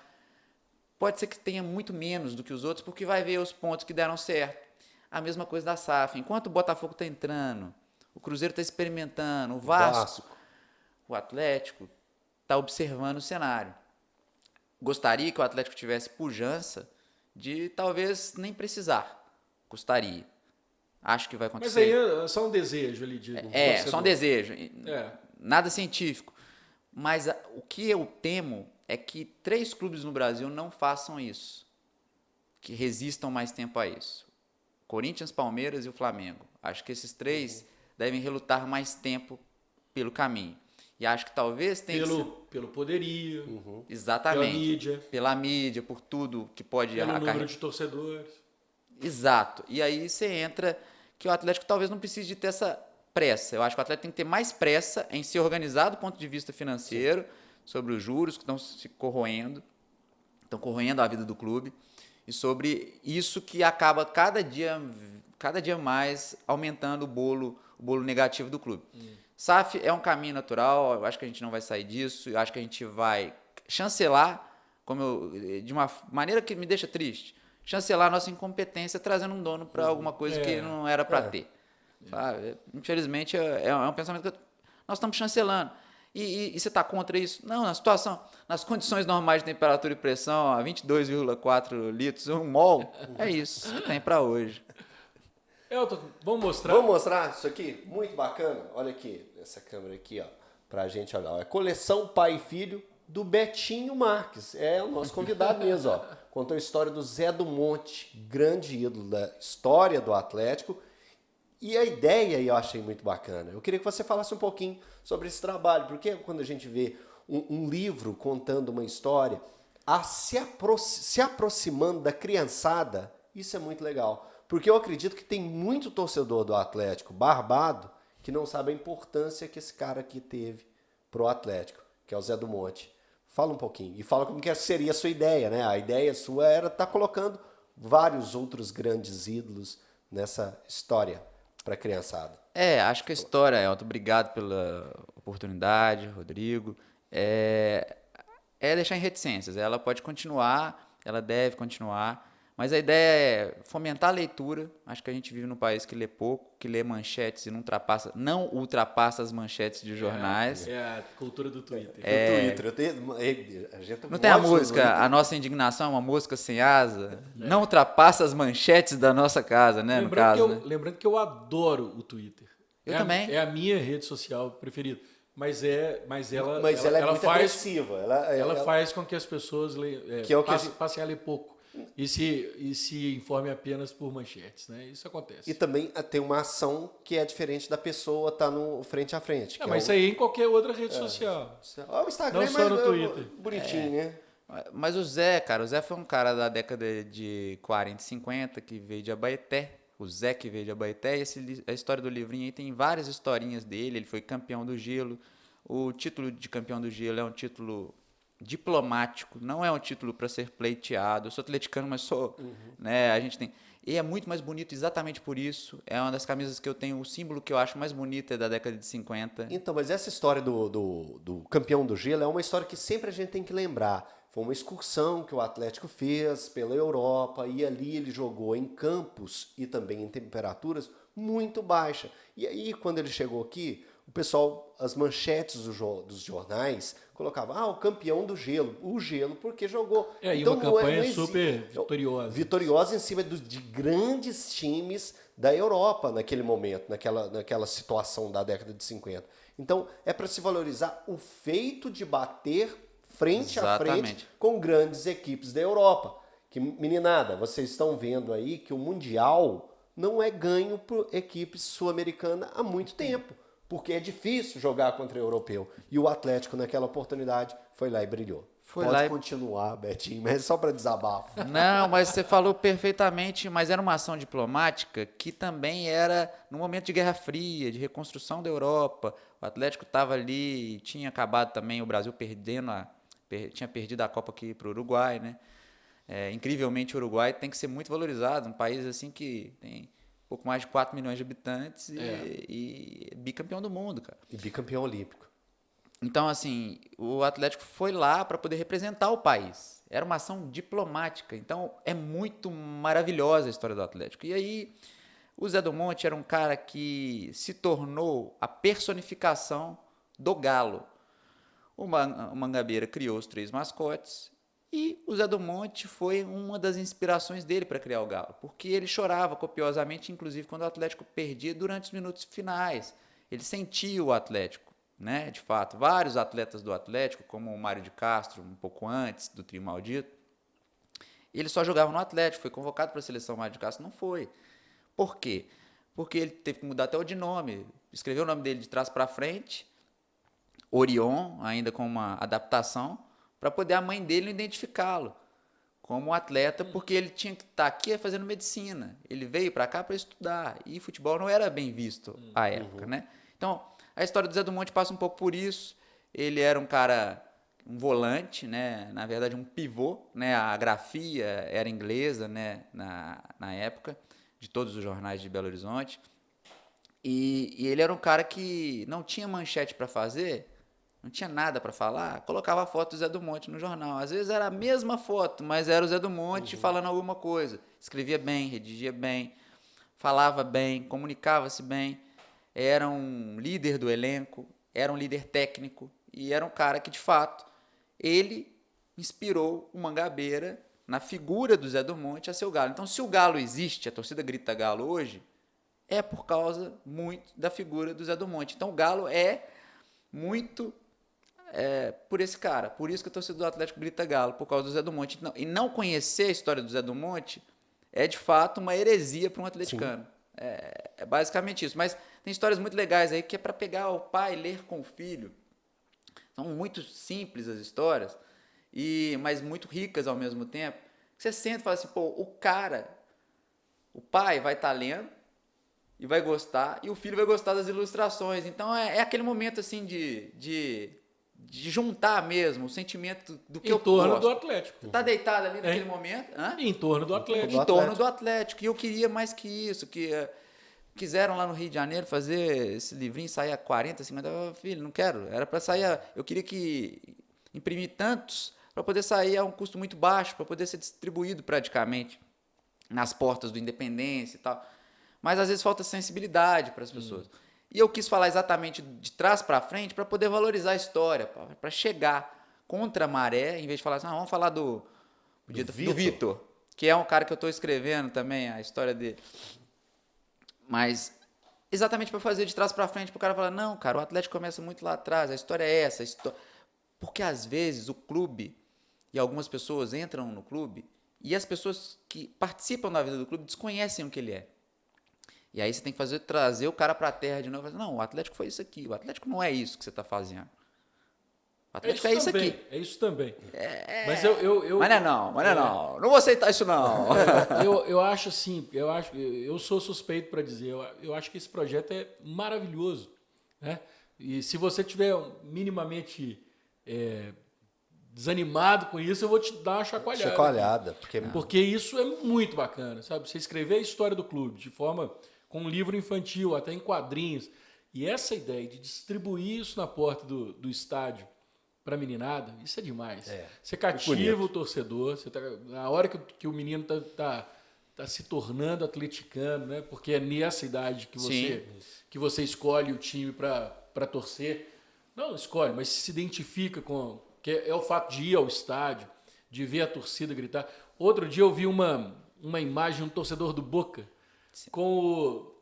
[SPEAKER 2] pode ser que tenha muito menos do que os outros, porque vai ver os pontos que deram certo. A mesma coisa da SAF. Enquanto o Botafogo está entrando, o Cruzeiro está experimentando, o Vasco, o Atlético está observando o cenário. Gostaria que o Atlético tivesse pujança de talvez nem precisar. Gostaria. Acho que vai acontecer.
[SPEAKER 1] Mas aí é só um desejo ali de
[SPEAKER 2] só um desejo. Nada científico. Mas o que eu temo é que 3 clubes no Brasil não façam isso. Que resistam mais tempo a isso. Corinthians, Palmeiras e o Flamengo. Acho que esses 3 devem relutar mais tempo pelo caminho. E acho que talvez tenha que ser...
[SPEAKER 1] Pelo poderio,
[SPEAKER 2] Exatamente.
[SPEAKER 1] pela mídia,
[SPEAKER 2] Pela mídia, por tudo que pode
[SPEAKER 1] pelo número
[SPEAKER 2] acarretar.
[SPEAKER 1] de torcedores.
[SPEAKER 2] Exato. E aí você entra que o Atlético talvez não precise de ter essa pressa. Eu acho que o Atlético tem que ter mais pressa em se organizar do ponto de vista financeiro, sobre os juros que estão se corroendo, estão corroendo a vida do clube, e sobre isso que acaba cada dia mais aumentando o bolo negativo do clube. SAF é um caminho natural, eu acho que a gente não vai sair disso, eu acho que a gente vai chancelar, de uma maneira que me deixa triste, chancelar a nossa incompetência trazendo um dono para alguma coisa que não era para ter. Sabe? Infelizmente, é um pensamento que nós estamos chancelando. E você está contra isso? Não, nas condições normais de temperatura e pressão, a 22,4 litros, um mol, é isso que tem para hoje.
[SPEAKER 1] Elton, vamos mostrar?
[SPEAKER 3] Vamos mostrar isso aqui? Muito bacana. Olha aqui, essa câmera aqui, ó, pra gente olhar. É coleção Pai e Filho do Betinho Marques. É o nosso convidado mesmo, ó. Contou a história do Zé do Monte, grande ídolo da história do Atlético. E a ideia eu achei muito bacana. Eu queria que você falasse um pouquinho sobre esse trabalho, porque quando a gente vê um livro contando uma história, se aproximando da criançada, isso é muito legal. Porque eu acredito que tem muito torcedor do Atlético barbado que não sabe a importância que esse cara aqui teve pro Atlético, que é o Zé do Monte. Fala um pouquinho. E fala como que seria a sua ideia, né? A ideia sua era estar colocando vários outros grandes ídolos nessa história para a criançada.
[SPEAKER 2] Acho que a história, Elton, obrigado pela oportunidade, Rodrigo, é deixar em reticências. Ela pode continuar, ela deve continuar, mas a ideia é fomentar a leitura. Acho que a gente vive num país que lê pouco, que lê manchetes e não ultrapassa as manchetes de jornais.
[SPEAKER 1] É a cultura do Twitter.
[SPEAKER 3] Do Twitter. A gente
[SPEAKER 2] Não tem a música, a nossa indignação é uma mosca sem asa? Não ultrapassa as manchetes da nossa casa, né?
[SPEAKER 1] Lembrando que eu adoro o Twitter.
[SPEAKER 2] Eu também.
[SPEAKER 1] É a minha rede social preferida. Mas ela
[SPEAKER 3] é muito agressiva.
[SPEAKER 1] Ela faz com que as pessoas passem a ler pouco. E se informe apenas por manchetes, né? Isso acontece.
[SPEAKER 3] E também tem uma ação que é diferente da pessoa estar no frente a frente.
[SPEAKER 1] Mas isso aí em qualquer outra rede social.
[SPEAKER 3] O Instagram
[SPEAKER 1] não só no Twitter.
[SPEAKER 3] Bonitinho, né?
[SPEAKER 2] Mas o Zé foi um cara da década de 40 e 50 que veio de Abaeté. O Zé que veio de Abaeté. A história do livrinho aí tem várias historinhas dele. Ele foi campeão do gelo. O título de campeão do gelo é um título diplomático, não é um título para ser pleiteado. Eu sou atleticano, mas sou, né, a gente tem... E é muito mais bonito exatamente por isso. É uma das camisas que eu tenho, o símbolo que eu acho mais bonito é da década de 50.
[SPEAKER 3] Então, mas essa história do campeão do gelo é uma história que sempre a gente tem que lembrar. Foi uma excursão que o Atlético fez pela Europa e ali ele jogou em campos e também em temperaturas muito baixas. E aí, quando ele chegou aqui, o pessoal, as manchetes dos jornais colocavam, o campeão do gelo. O gelo porque jogou.
[SPEAKER 1] E uma campanha super vitoriosa.
[SPEAKER 3] Vitoriosa em cima de grandes times da Europa naquele momento, naquela situação da década de 50. Então, é para se valorizar o feito de bater frente a frente com grandes equipes da Europa. Que, meninada, vocês estão vendo aí que o Mundial não é ganho por equipes sul-americanas há muito tempo. Porque é difícil jogar contra o europeu. E o Atlético, naquela oportunidade, foi lá e brilhou. Pode continuar, Betinho, mas é só para desabafo.
[SPEAKER 2] Não, mas você falou perfeitamente, mas era uma ação diplomática que também era no momento de Guerra Fria, de reconstrução da Europa. O Atlético estava ali, tinha acabado também o Brasil tinha perdido a Copa aqui para o Uruguai, né? Incrivelmente, o Uruguai tem que ser muito valorizado, um país assim que tem pouco mais de 4 milhões de habitantes e bicampeão do mundo, cara.
[SPEAKER 3] E bicampeão olímpico.
[SPEAKER 2] Então, assim, o Atlético foi lá para poder representar o país. Era uma ação diplomática. Então, é muito maravilhosa a história do Atlético. E aí, o Zé do Monte era um cara que se tornou a personificação do Galo. O Mangabeira criou os 3 mascotes. E o Zé do Monte foi uma das inspirações dele para criar o Galo, porque ele chorava copiosamente, inclusive quando o Atlético perdia durante os minutos finais. Ele sentia o Atlético, né? De fato, vários atletas do Atlético, como o Mário de Castro, um pouco antes do Trio Maldito, ele só jogava no Atlético, foi convocado para a seleção. Mário de Castro não foi. Por quê? Porque ele teve que mudar até o de nome, escreveu o nome dele de trás para frente. Orion, ainda com uma adaptação, para poder a mãe dele identificá-lo como atleta, porque ele tinha que estar aqui fazendo medicina. Ele veio para cá para estudar, e futebol não era bem visto à época, né? Então, a história do Zé do Monte passa um pouco por isso. Ele era um cara, um volante, né? Na verdade, um pivô, né? A grafia era inglesa, né? Na época, de todos os jornais de Belo Horizonte. E ele era um cara que não tinha manchete para fazer, não tinha nada para falar, colocava a foto do Zé do Monte no jornal. Às vezes era a mesma foto, mas era o Zé do Monte falando alguma coisa. Escrevia bem, redigia bem, falava bem, comunicava-se bem. Era um líder do elenco, era um líder técnico e era um cara que, de fato, ele inspirou o Mangabeira na figura do Zé do Monte a ser o Galo. Então, se o Galo existe, a torcida grita Galo hoje, é por causa muito da figura do Zé do Monte. Então, o Galo é muito por esse cara. Por isso que a torcida do Atlético grita Galo, por causa do Zé do Monte. E não conhecer a história do Zé do Monte é, de fato, uma heresia para um atleticano. É basicamente isso. Mas tem histórias muito legais aí que é para pegar o pai e ler com o filho. São muito simples as histórias, mas muito ricas ao mesmo tempo. Você senta e fala assim, pô, o pai vai estar lendo e vai gostar, e o filho vai gostar das ilustrações. Então é aquele momento assim de juntar mesmo o sentimento do que eu gosto.
[SPEAKER 1] Em torno do Atlético.
[SPEAKER 2] Você tá deitado ali naquele momento? Hã?
[SPEAKER 1] Em torno do Atlético.
[SPEAKER 2] Em torno do Atlético. E eu queria mais que isso, que quiseram lá no Rio de Janeiro fazer esse livrinho, sair a 40, 50, filho, não quero. Era para sair, eu queria que imprimir tantos para poder sair a um custo muito baixo, para poder ser distribuído praticamente nas portas do Independência e tal. Mas às vezes falta sensibilidade para as pessoas. E eu quis falar exatamente de trás para frente para poder valorizar a história, para chegar contra a maré, em vez de falar assim, vamos falar do Vitor, que é um cara que eu estou escrevendo também, a história dele. Mas exatamente para fazer de trás para frente, para o cara falar, não, cara, o Atlético começa muito lá atrás, a história é essa. Porque às vezes o clube e algumas pessoas entram no clube e as pessoas que participam da vida do clube desconhecem o que ele é. E aí você tem que trazer o cara para a terra de novo. Não, o Atlético foi isso aqui. O Atlético não é isso que você está fazendo. O Atlético é isso aqui.
[SPEAKER 1] É isso também.
[SPEAKER 2] Mas não. Não vou aceitar isso, não.
[SPEAKER 1] Eu acho assim, eu sou suspeito para dizer, eu acho que esse projeto é maravilhoso, né? E se você tiver minimamente desanimado com isso, eu vou te dar uma chacoalhada. Porque isso é muito bacana, sabe? Você escrever a história do clube de forma com um livro infantil, até em quadrinhos. E essa ideia de distribuir isso na porta do estádio para a meninada, isso é demais. Você cativa o torcedor, na hora que o menino tá se tornando atleticano, né? Porque é nessa idade que você escolhe o time para torcer. Não escolhe, mas se identifica com... que é o fato de ir ao estádio, de ver a torcida gritar. Outro dia eu vi uma imagem de um torcedor do Boca com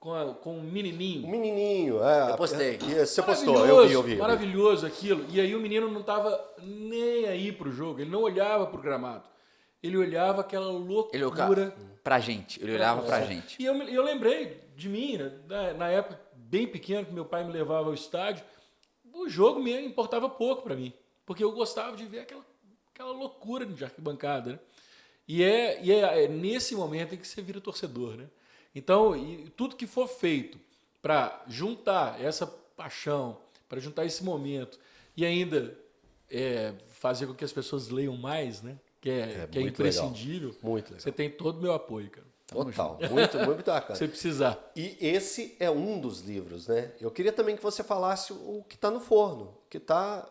[SPEAKER 1] um menininho.
[SPEAKER 3] O menininho,
[SPEAKER 2] eu postei.
[SPEAKER 3] Você postou, eu vi.
[SPEAKER 1] Maravilhoso aquilo. E aí o menino não estava nem aí pro jogo, ele não olhava pro gramado. Ele olhava aquela loucura.
[SPEAKER 2] Pra gente, ele olhava pra gente.
[SPEAKER 1] E eu lembrei de mim, né, na época bem pequeno, que meu pai me levava ao estádio, o jogo me importava pouco para mim. Porque eu gostava de ver aquela loucura de arquibancada, né? E é nesse momento em que você vira torcedor, né? Então, tudo que for feito para juntar essa paixão, para juntar esse momento e ainda fazer com que as pessoas leiam mais, né? Que é imprescindível.
[SPEAKER 3] Legal. Muito legal.
[SPEAKER 1] Você tem todo o meu apoio, cara.
[SPEAKER 3] Total, muito bacana.
[SPEAKER 1] Se precisar.
[SPEAKER 3] E esse é um dos livros, né? Eu queria também que você falasse o que está no forno, que está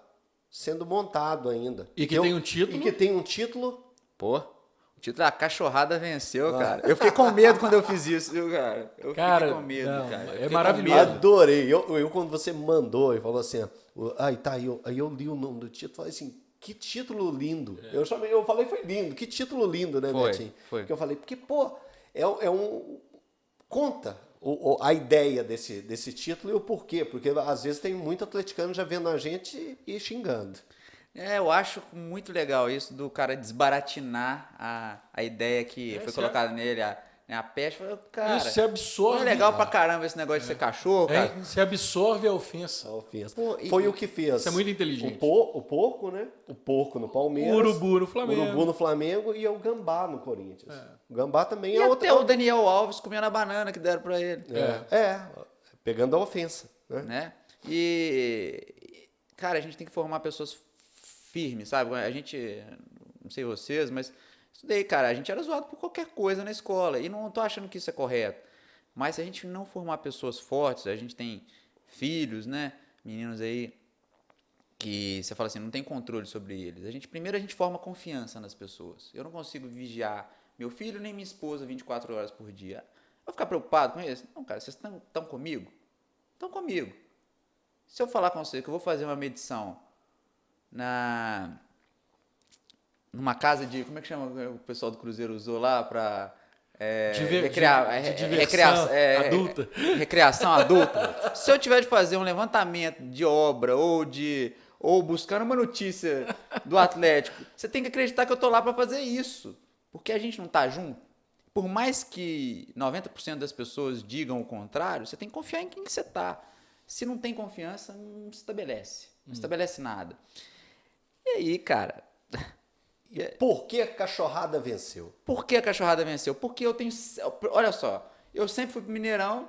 [SPEAKER 3] sendo montado ainda.
[SPEAKER 1] E que tem um título.
[SPEAKER 3] E que tem um título.
[SPEAKER 2] Pô, o título é A Cachorrada Venceu, cara. Eu fiquei com medo quando eu fiz isso, viu, cara? Fiquei com medo, cara.
[SPEAKER 1] É maravilhoso.
[SPEAKER 3] Adorei. Eu quando você mandou e falou assim, aí eu li o nome do título, falei assim, que título lindo. Eu falei, foi lindo. Que título lindo, né, Betinho?
[SPEAKER 2] Foi.
[SPEAKER 3] Porque eu falei, porque, pô, conta a ideia desse título e o porquê. Porque às vezes tem muito atleticano já vendo a gente e xingando.
[SPEAKER 2] Eu acho muito legal isso do cara desbaratinar a ideia que foi colocada nele, né? A peste, eu falei, cara,
[SPEAKER 1] Isso, você absorve.
[SPEAKER 2] não é legal pra caramba esse negócio de ser cachorro, cara.
[SPEAKER 1] Você absorve a ofensa.
[SPEAKER 3] A ofensa.
[SPEAKER 2] Pô,
[SPEAKER 3] Foi o que fez.
[SPEAKER 1] Isso é muito inteligente.
[SPEAKER 3] O porco, né? O porco no Palmeiras.
[SPEAKER 1] O urubu no Flamengo.
[SPEAKER 3] O urubu no Flamengo e o gambá no Corinthians. O gambá também
[SPEAKER 2] E
[SPEAKER 3] é
[SPEAKER 2] até
[SPEAKER 3] outro.
[SPEAKER 2] o Daniel Alves comendo a banana que deram pra ele.
[SPEAKER 3] Pegando a ofensa. Né?
[SPEAKER 2] Né? E, cara, a gente tem que formar pessoas firmes, sabe? A gente, não sei vocês, mas estudei, cara, a gente era zoado por qualquer coisa na escola e não tô achando que isso é correto. Mas se a gente não formar pessoas fortes, a gente tem filhos, né? Meninos aí que você fala assim, não tem controle sobre eles. Primeiro a gente forma confiança nas pessoas. Eu não consigo vigiar meu filho nem minha esposa 24 horas por dia. Eu vou ficar preocupado com isso? Não, cara, vocês estão comigo? Estão comigo. Se eu falar com você que eu vou fazer uma medição numa casa de... Como é que chama o pessoal do Cruzeiro usou lá para...
[SPEAKER 1] diversão adulta.
[SPEAKER 2] Recreação adulta. Se eu tiver de fazer um levantamento de obra ou buscando uma notícia do Atlético, você tem que acreditar que eu tô lá para fazer isso. Porque a gente não tá junto. Por mais que 90% das pessoas digam o contrário, você tem que confiar em quem que você tá. Se não tem confiança, não se estabelece. Não estabelece nada. E aí, cara...
[SPEAKER 3] Por que a cachorrada venceu?
[SPEAKER 2] Por que a cachorrada venceu? Porque eu tenho... Olha só, eu sempre fui pro Mineirão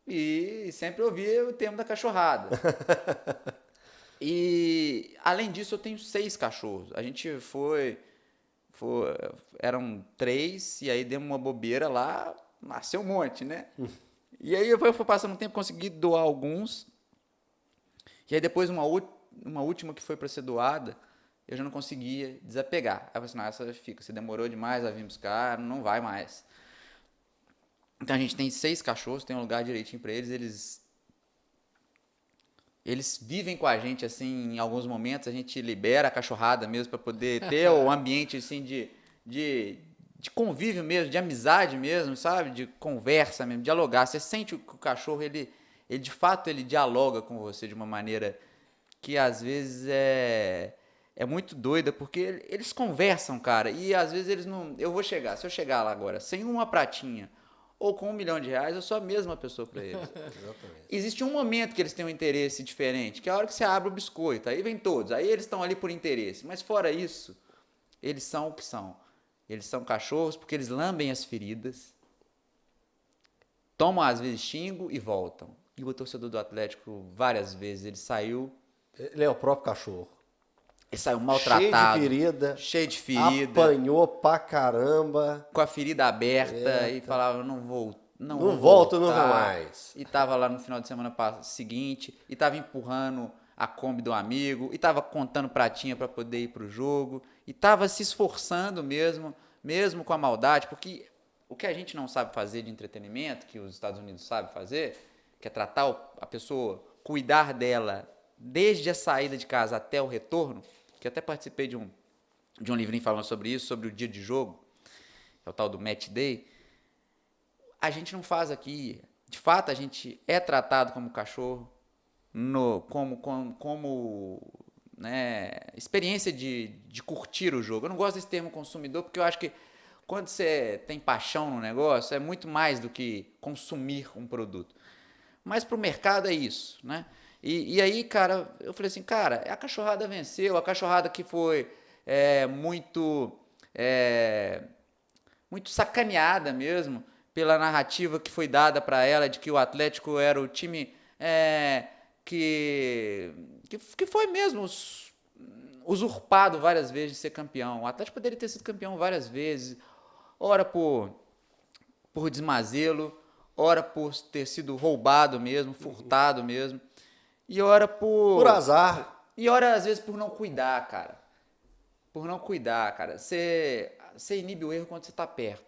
[SPEAKER 2] e sempre ouvi o termo da cachorrada. E, além disso, eu tenho 6 cachorros. A gente eram 3 e aí deu uma bobeira lá, nasceu um monte, né? E aí eu fui passando um tempo, consegui doar alguns. E aí depois uma última que foi para ser doada, eu já não conseguia desapegar. Aí eu falei assim, não, essa fica, você demorou demais a vir buscar, não vai mais. Então a gente tem 6 cachorros, tem um lugar direitinho para eles vivem com a gente, assim, em alguns momentos, a gente libera a cachorrada mesmo para poder ter o ambiente, assim, de convívio mesmo, de amizade mesmo, sabe? De conversa mesmo, dialogar. Você sente que o cachorro, ele de fato, ele dialoga com você de uma maneira que, às vezes, é muito doida, porque eles conversam, cara, e, às vezes, eles não... Se eu chegar lá agora sem uma pratinha ou com R$1 milhão, eu sou a mesma pessoa para eles. Existe um momento que eles têm um interesse diferente, que é a hora que você abre o biscoito, aí vem todos, aí eles estão ali por interesse. Mas fora isso, eles são o que são. Eles são cachorros porque eles lambem as feridas, tomam às vezes xingo e voltam. E o torcedor do Atlético, várias vezes, ele saiu
[SPEAKER 3] o próprio cachorro.
[SPEAKER 2] Ele saiu maltratado.
[SPEAKER 3] Cheio de
[SPEAKER 2] ferida.
[SPEAKER 3] Apanhou pra caramba.
[SPEAKER 2] Com a ferida aberta e falava, não
[SPEAKER 3] volto nunca mais.
[SPEAKER 2] E tava lá no final de semana seguinte, e tava empurrando a Kombi do amigo, e tava contando pratinha para poder ir pro jogo, e tava se esforçando mesmo com a maldade, porque o que a gente não sabe fazer de entretenimento, que os Estados Unidos sabem fazer, que é tratar a pessoa, cuidar dela desde a saída de casa até o retorno, que eu até participei de um livrinho falando sobre isso, sobre o dia de jogo, é o tal do Match Day. A gente não faz aqui. De fato, a gente é tratado como cachorro, como né, experiência de curtir o jogo. Eu não gosto desse termo consumidor, porque eu acho que quando você tem paixão no negócio, é muito mais do que consumir um produto. Mas para o mercado é isso, né? E aí, cara, eu falei assim, cara, a cachorrada venceu, a cachorrada que foi muito sacaneada mesmo pela narrativa que foi dada para ela de que o Atlético era o time que foi mesmo usurpado várias vezes de ser campeão. O Atlético poderia ter sido campeão várias vezes, ora por desmazelo, ora por ter sido roubado mesmo, furtado mesmo. E ora por
[SPEAKER 3] azar.
[SPEAKER 2] E ora, às vezes, por não cuidar, cara. Por não cuidar, cara. Você inibe o erro quando você está perto.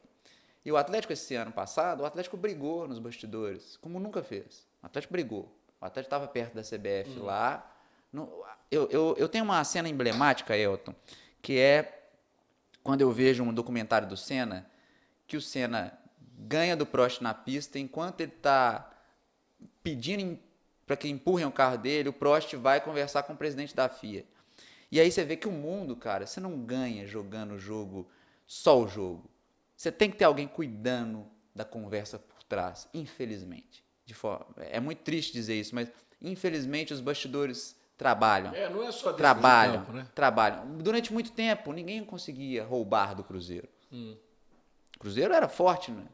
[SPEAKER 2] E o Atlético, esse ano passado, o Atlético brigou nos bastidores, como nunca fez. O Atlético brigou. O Atlético estava perto da CBF lá. Eu tenho uma cena emblemática, Elton, que é quando eu vejo um documentário do Senna, que o Senna ganha do Prost na pista, enquanto ele está pedindo para que empurrem o carro dele, o Prost vai conversar com o presidente da FIA. E aí você vê que o mundo, cara, você não ganha jogando o jogo, só o jogo. Você tem que ter alguém cuidando da conversa por trás, infelizmente. É muito triste dizer isso, mas infelizmente os bastidores trabalham.
[SPEAKER 1] Não é só dentro
[SPEAKER 2] Trabalham,
[SPEAKER 1] de campo, né?
[SPEAKER 2] trabalham. Durante muito tempo, ninguém conseguia roubar do Cruzeiro. O Cruzeiro era forte, né?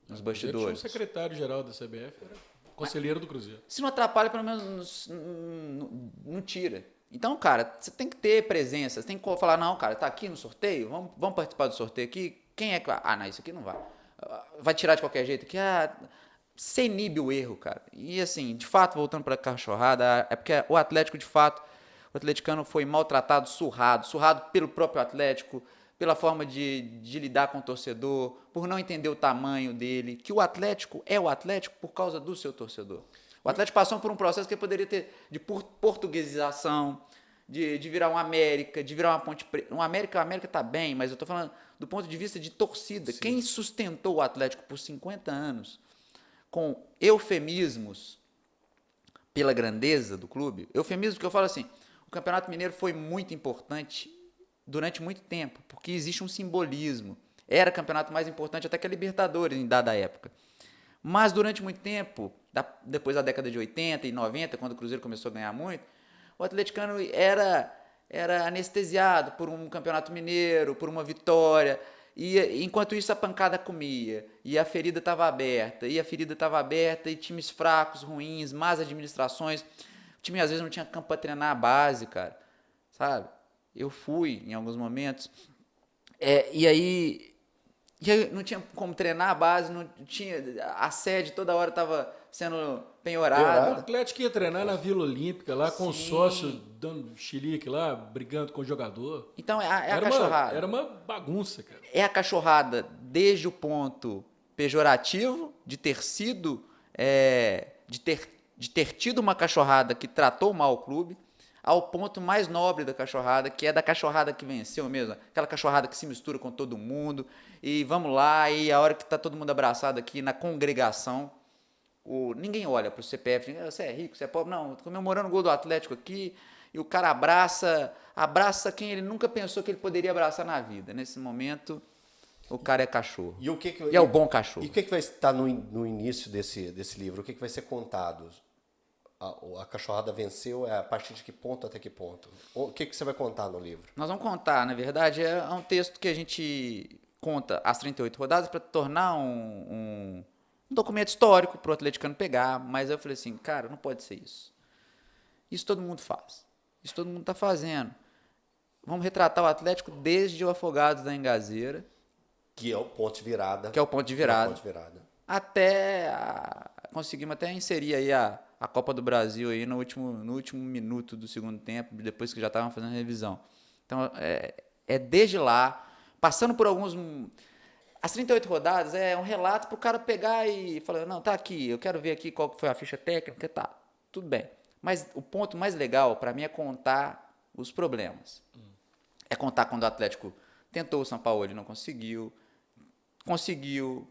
[SPEAKER 2] Nos
[SPEAKER 1] Tinha um
[SPEAKER 2] bastidores.
[SPEAKER 1] secretário-geral da CBF, era conselheiro do Cruzeiro.
[SPEAKER 2] Se não atrapalha, pelo menos não tira. Então, cara, você tem que ter presença. Você tem que falar, não, cara, tá aqui no sorteio? Vamos participar do sorteio aqui? Quem é que vai? Ah, não, isso aqui não vai. Vai tirar de qualquer jeito aqui? Você inibe o erro, cara. E assim, de fato, voltando pra cachorrada, é porque o Atlético, de fato, o atleticano foi maltratado, surrado pelo próprio Atlético, pela forma de lidar com o torcedor, por não entender o tamanho dele, que o Atlético é o Atlético por causa do seu torcedor. O Atlético passou por um processo que poderia ter de portuguesização, de virar um América, de virar uma Ponte Preta. O América está bem, mas eu estou falando do ponto de vista de torcida. Sim. Quem sustentou o Atlético por 50 anos com eufemismos pela grandeza do clube, eufemismo que eu falo assim, o Campeonato Mineiro foi muito importante durante muito tempo, porque existe um simbolismo. Era o campeonato mais importante até que a Libertadores, em dada época. Mas durante muito tempo, depois da década de 80 e 90, quando o Cruzeiro começou a ganhar muito, o atleticano era anestesiado por um Campeonato Mineiro, por uma vitória, e enquanto isso a pancada comia, e a ferida estava aberta, e times fracos, ruins, más administrações. O time às vezes não tinha campo para treinar a base, cara, sabe? Eu fui em alguns momentos, e aí não tinha como treinar a base, não tinha, a sede toda hora estava sendo penhorada.
[SPEAKER 1] O Atlético ia treinar na Vila Olímpica, lá com o sócio dando chilique lá, brigando com o jogador.
[SPEAKER 2] Então é a cachorrada.
[SPEAKER 1] Era uma bagunça, cara.
[SPEAKER 2] É a cachorrada desde o ponto pejorativo de ter sido, de ter tido uma cachorrada que tratou mal o clube, ao ponto mais nobre da cachorrada, que é da cachorrada que venceu mesmo, aquela cachorrada que se mistura com todo mundo, e vamos lá, e a hora que tá todo mundo abraçado aqui na congregação, ninguém olha pro CPF, você é rico, você é pobre, não, tô comemorando o gol do Atlético aqui, e o cara abraça quem ele nunca pensou que ele poderia abraçar na vida. Nesse momento, o cara é cachorro. E é o bom cachorro.
[SPEAKER 3] E o que vai estar no início desse livro? O que vai ser contado? A cachorrada venceu, é a partir de que ponto até que ponto? O que você vai contar no livro?
[SPEAKER 2] Nós vamos contar, na verdade, é um texto que a gente conta as 38 rodadas para tornar um documento histórico para o atleticano pegar, mas eu falei assim, cara, não pode ser isso. Isso todo mundo faz. Isso todo mundo está fazendo. Vamos retratar o Atlético desde o Afogados da Engazeira.
[SPEAKER 3] Que é o ponto de virada.
[SPEAKER 2] Até conseguimos até inserir aí a Copa do Brasil aí no último minuto do segundo tempo, depois que já estavam fazendo revisão. Então, é desde lá, passando por alguns... As 38 rodadas é um relato para o cara pegar e falar, não, tá aqui, eu quero ver aqui qual foi a ficha técnica, tá, tudo bem. Mas o ponto mais legal para mim é contar os problemas. É contar quando o Atlético tentou o São Paulo, ele não conseguiu,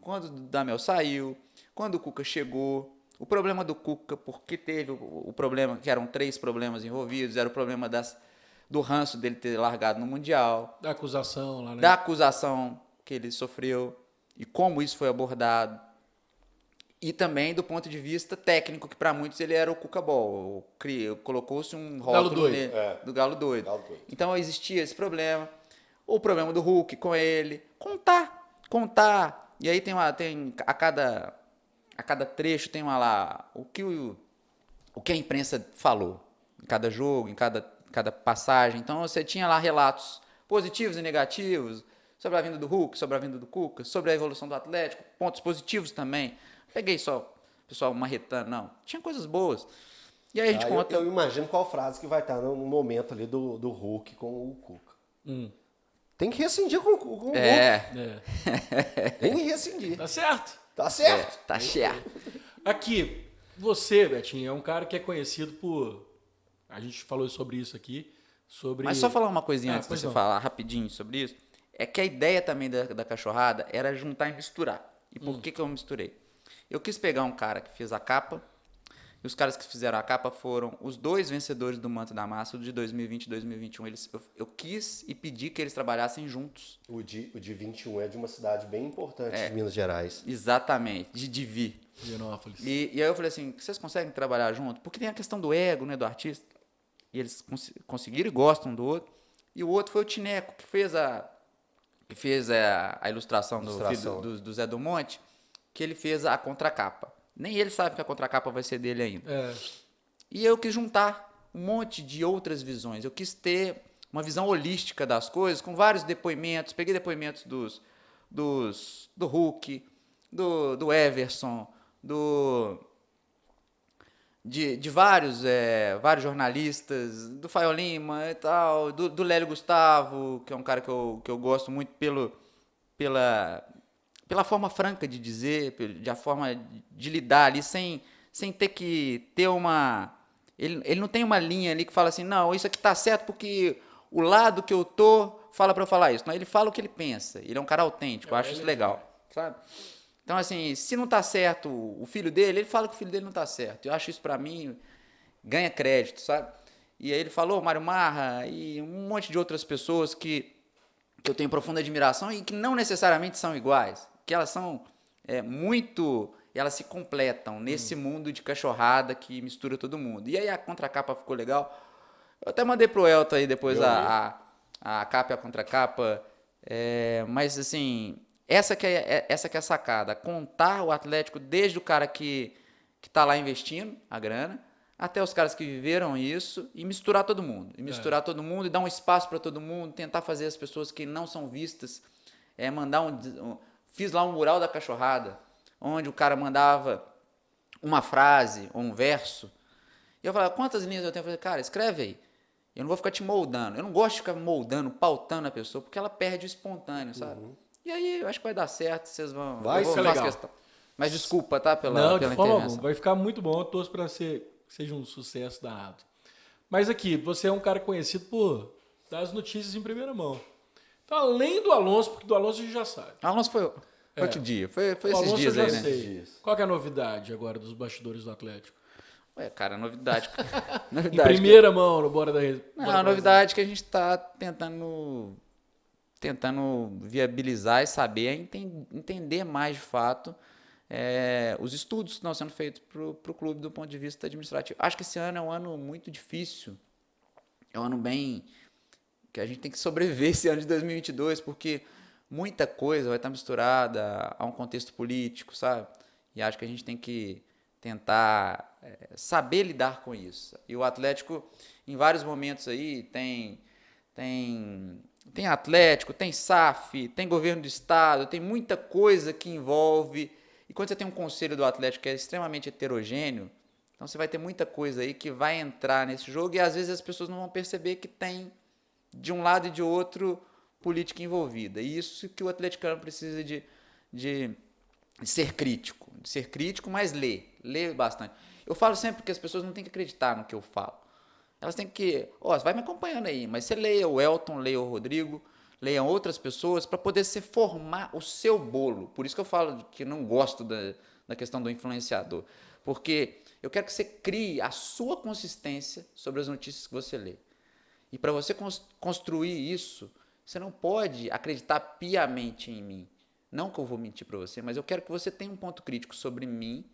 [SPEAKER 2] quando o Dudamel saiu, quando o Cuca chegou, o problema do Cuca, porque teve o problema, que eram 3 problemas envolvidos, era o problema do ranço dele ter largado no Mundial.
[SPEAKER 1] Da acusação lá, né?
[SPEAKER 2] Da acusação que ele sofreu e como isso foi abordado. E também do ponto de vista técnico, que para muitos ele era o Cuca Ball. Colocou-se um rótulo nele, do Galo Doido. Então existia esse problema. O problema do Hulk com ele. Contar. E aí tem a cada trecho tem lá o que a imprensa falou. Em cada jogo, em cada passagem. Então você tinha lá relatos positivos e negativos sobre a vinda do Hulk, sobre a vinda do Cuca, sobre a evolução do Atlético, pontos positivos também. Peguei só o pessoal marretando, não. Tinha coisas boas. E aí a gente conta...
[SPEAKER 3] Eu imagino qual frase que vai estar no momento ali do Hulk com o Cuca. Tem que rescindir com o Hulk. Tem que rescindir.
[SPEAKER 1] Tá certo.
[SPEAKER 3] Tá certo.
[SPEAKER 2] Tá certo.
[SPEAKER 1] Aqui, você, Betinho, é um cara que é conhecido por... A gente falou sobre isso aqui.
[SPEAKER 2] Mas só falar uma coisinha antes de você falar rapidinho sobre isso. É que a ideia também da cachorrada era juntar e misturar. E por que eu misturei? Eu quis pegar um cara que fez a capa, E os caras que fizeram a capa foram os 2 vencedores do Manto da Massa, o de 2020 e 2021. Eu quis e pedi que eles trabalhassem juntos.
[SPEAKER 3] O de 21 é de uma cidade bem importante de Minas Gerais.
[SPEAKER 2] Exatamente, de Divi.
[SPEAKER 1] Genópolis.
[SPEAKER 2] E aí eu falei assim, vocês conseguem trabalhar junto? Porque tem a questão do ego, né, do artista. E eles conseguiram e gostam do outro. E o outro foi o Tineco, que fez a ilustração, do Zé do Monte, que ele fez a contracapa. Nem ele sabe que a contracapa vai ser dele ainda. E eu quis juntar um monte de outras visões. Eu quis ter uma visão holística das coisas, com vários depoimentos. Peguei depoimentos do Hulk, do Everson, de vários jornalistas, do Fael Lima e tal, do Lélio Gustavo, que é um cara que eu gosto muito pela forma franca de dizer, a forma de lidar ali, sem ter que ter uma... Ele não tem uma linha ali que fala assim, não, isso aqui tá certo porque o lado que eu tô fala para eu falar isso. Não, ele fala o que ele pensa. Ele é um cara autêntico, eu acho isso legal, sabe? Então, assim, se não tá certo o filho dele, ele fala que o filho dele não tá certo. Eu acho isso, pra mim, ganha crédito, sabe? E aí ele falou, Mário Marra e um monte de outras pessoas que eu tenho profunda admiração e que não necessariamente são iguais. Que elas são elas se completam nesse mundo de cachorrada que mistura todo mundo. E aí a contracapa ficou legal. Eu até mandei pro Elton aí depois a capa e a contracapa. Mas, assim... Essa que é a sacada, contar o Atlético desde o cara que está lá investindo a grana, até os caras que viveram isso e misturar todo mundo. E dar um espaço para todo mundo, tentar fazer as pessoas que não são vistas, fiz lá um mural da cachorrada, onde o cara mandava uma frase ou um verso, e eu falava, quantas linhas eu tenho? Eu falei, cara, escreve aí. Eu não vou ficar te moldando. Eu não gosto de ficar moldando, pautando a pessoa, porque ela perde o espontâneo, sabe? E aí, eu acho que vai dar certo, vocês vão...
[SPEAKER 1] Vai ser legal.
[SPEAKER 2] Questão. Mas desculpa, tá?
[SPEAKER 1] Não, de forma alguma. Vai ficar muito bom. Eu torço para seja um sucesso danado. Mas aqui, você é um cara conhecido por dar as notícias em primeira mão. Então, além do Alonso, porque do Alonso a gente já sabe.
[SPEAKER 2] Alonso foi outro dia. Foi esses dias
[SPEAKER 1] eu já
[SPEAKER 2] aí,
[SPEAKER 1] sei.
[SPEAKER 2] né?
[SPEAKER 1] Qual que é a novidade agora dos bastidores do Atlético?
[SPEAKER 2] Cara, novidade.
[SPEAKER 1] Em primeira mão, no Bora da
[SPEAKER 2] a novidade que a gente está tentando viabilizar e saber, entender mais de fato os estudos que estão sendo feitos para o clube do ponto de vista administrativo. Acho que esse ano é um ano muito difícil, é um ano bem que a gente tem que sobreviver esse ano de 2022, porque muita coisa vai estar misturada a um contexto político, sabe? E acho que a gente tem que tentar saber lidar com isso. E o Atlético, em vários momentos aí, tem Atlético, tem SAF, tem governo do estado, tem muita coisa que envolve. E quando você tem um conselho do Atlético que é extremamente heterogêneo, então você vai ter muita coisa aí que vai entrar nesse jogo e às vezes as pessoas não vão perceber que tem de um lado e de outro política envolvida. E isso que o atleticano precisa de ser crítico. De ser crítico, mas ler bastante. Eu falo sempre que as pessoas não têm que acreditar no que eu falo. Elas têm que... você vai me acompanhando aí, mas você leia o Elton, leia o Rodrigo, leiam outras pessoas para poder se formar o seu bolo. Por isso que eu falo que não gosto da questão do influenciador. Porque eu quero que você crie a sua consistência sobre as notícias que você lê. E para você construir isso, você não pode acreditar piamente em mim. Não que eu vou mentir para você, mas eu quero que você tenha um ponto crítico sobre mim.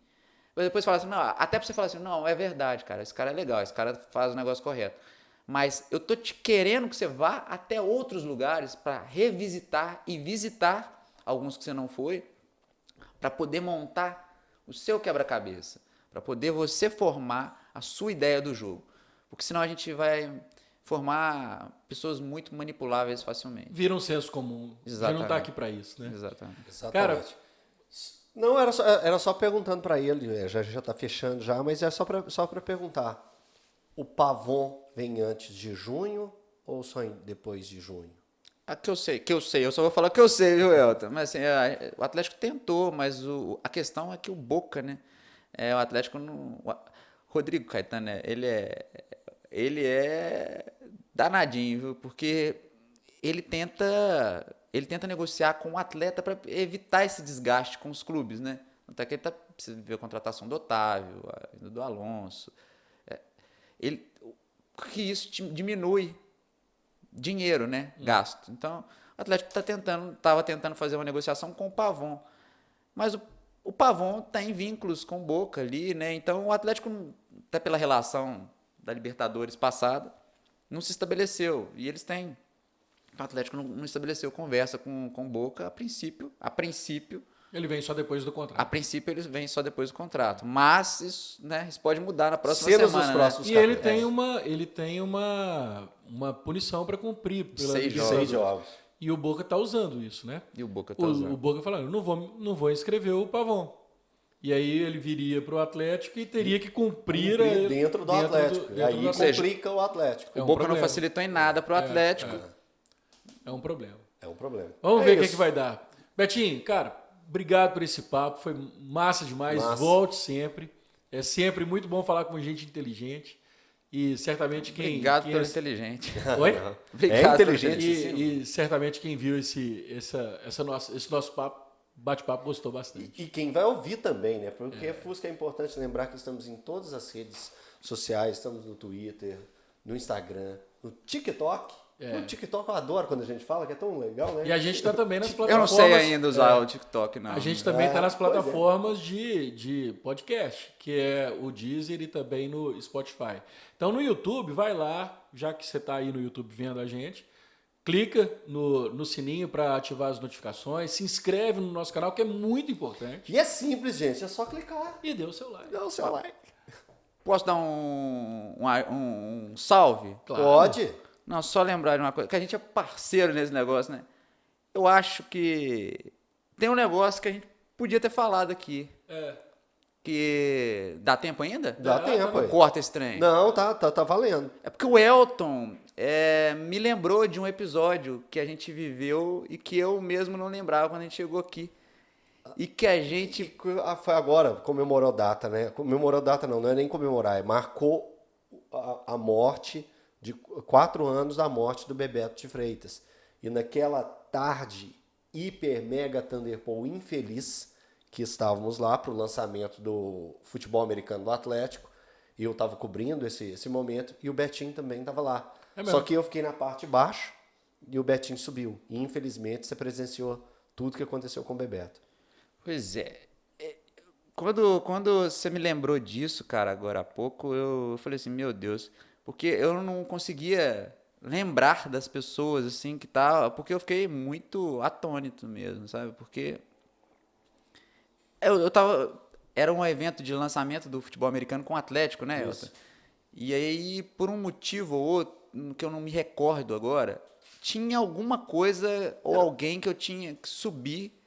[SPEAKER 2] Mas depois falar assim, não, até para você falar assim, não, é verdade, cara, esse cara é legal, esse cara faz o negócio correto. Mas eu tô te querendo que você vá até outros lugares para revisitar e visitar alguns que você não foi, para poder montar o seu quebra-cabeça, para poder você formar a sua ideia do jogo. Porque senão a gente vai formar pessoas muito manipuláveis facilmente.
[SPEAKER 1] Vira um senso comum.
[SPEAKER 2] Exatamente.
[SPEAKER 1] A gente não tá aqui para isso, né?
[SPEAKER 2] Exatamente.
[SPEAKER 1] Cara,
[SPEAKER 3] não, era só perguntando para ele, já tá fechando já, mas é só para perguntar. O Pavon vem antes de junho ou só depois de junho?
[SPEAKER 2] Que eu sei, eu só vou falar que eu sei, viu, Elton? Mas assim, o Atlético tentou, mas a questão é que o Boca, né? O Atlético não... Rodrigo Caetano, né? Ele é danadinho, viu? Porque ele tenta negociar com o atleta para evitar esse desgaste com os clubes, né? Até que ele precisa ver a contratação do Otávio, a vinda do Alonso. Que isso diminui dinheiro, né? Gasto. Então, o Atlético estava tentando fazer uma negociação com o Pavon. Mas o Pavon tem vínculos com o Boca ali, né? Então, o Atlético, até pela relação da Libertadores passada, não se estabeleceu. E eles têm. O Atlético não estabeleceu conversa com o Boca a princípio.
[SPEAKER 1] Ele vem só depois do contrato.
[SPEAKER 2] A princípio, eles vêm só depois do contrato. Mas isso, né, isso pode mudar na próxima
[SPEAKER 3] Cenas
[SPEAKER 2] semana.
[SPEAKER 3] dos
[SPEAKER 2] Né?
[SPEAKER 3] próximos
[SPEAKER 1] E ele tem uma punição para cumprir pela
[SPEAKER 2] 6
[SPEAKER 1] Libertadores.
[SPEAKER 3] 6 jogos.
[SPEAKER 1] E o Boca tá usando isso, né?
[SPEAKER 2] E o Boca tá usando.
[SPEAKER 1] O Boca falando, não vou inscrever o Pavon. E aí ele viria para o Atlético e teria que cumprir
[SPEAKER 3] dentro do Atlético. Aí complica o Atlético.
[SPEAKER 2] O Boca não facilitou em nada para o Atlético.
[SPEAKER 1] É um problema.
[SPEAKER 3] É um problema.
[SPEAKER 1] Vamos ver o que vai dar. Betinho, cara, obrigado por esse papo. Foi massa demais. Volte sempre. É sempre muito bom falar com gente inteligente. E certamente
[SPEAKER 2] Obrigado pelo inteligente.
[SPEAKER 1] Oi?
[SPEAKER 2] Obrigado
[SPEAKER 3] inteligente.
[SPEAKER 1] E certamente quem viu esse nosso bate-papo gostou bastante.
[SPEAKER 3] E quem vai ouvir também, né? Porque Fusca é importante lembrar que estamos em todas as redes sociais. Estamos no Twitter, no Instagram, no TikTok. No TikTok eu adoro quando a gente fala, que é tão legal, né?
[SPEAKER 1] E a gente está também nas
[SPEAKER 2] Eu
[SPEAKER 1] plataformas...
[SPEAKER 2] não sei ainda usar o TikTok, não.
[SPEAKER 1] A gente também está nas plataformas de podcast, que é o Deezer e também no Spotify. Então no YouTube, vai lá, já que você está aí no YouTube vendo a gente, clica no sininho para ativar as notificações, se inscreve no nosso canal, que é muito importante.
[SPEAKER 3] E é simples, gente, é só clicar.
[SPEAKER 1] E dê o seu like.
[SPEAKER 3] Dá o seu like.
[SPEAKER 2] Posso dar um salve?
[SPEAKER 1] Claro.
[SPEAKER 3] Pode.
[SPEAKER 2] Não, só lembrar de uma coisa, que a gente é parceiro nesse negócio, né? Eu acho que tem um negócio que a gente podia ter falado aqui. Que dá tempo ainda?
[SPEAKER 3] Dá tempo aí.
[SPEAKER 2] Corta esse trem.
[SPEAKER 3] Não, tá valendo.
[SPEAKER 2] É porque o Elton me lembrou de um episódio que a gente viveu e que eu mesmo não lembrava quando a gente chegou aqui. E que a gente...
[SPEAKER 3] Foi agora, comemorou data, né? Comemorou data não é nem comemorar, marcou a morte de 4 anos da morte do Bebeto de Freitas. E naquela tarde hiper mega Thunderpool infeliz, que estávamos lá para o lançamento do futebol americano do Atlético, e eu estava cobrindo esse momento, e o Betinho também estava lá. Só que eu fiquei na parte de baixo, e o Betinho subiu. E infelizmente você presenciou tudo que aconteceu com o Bebeto.
[SPEAKER 2] Pois é. Quando você me lembrou disso, cara, agora há pouco, eu falei assim, meu Deus... Porque eu não conseguia lembrar das pessoas, assim, que tal, porque eu fiquei muito atônito mesmo, sabe? Porque eu tava... Era um evento de lançamento do futebol americano com o Atlético, né, Elton? E aí, por um motivo ou outro, que eu não me recordo agora, tinha alguma coisa ou alguém que eu tinha que subir,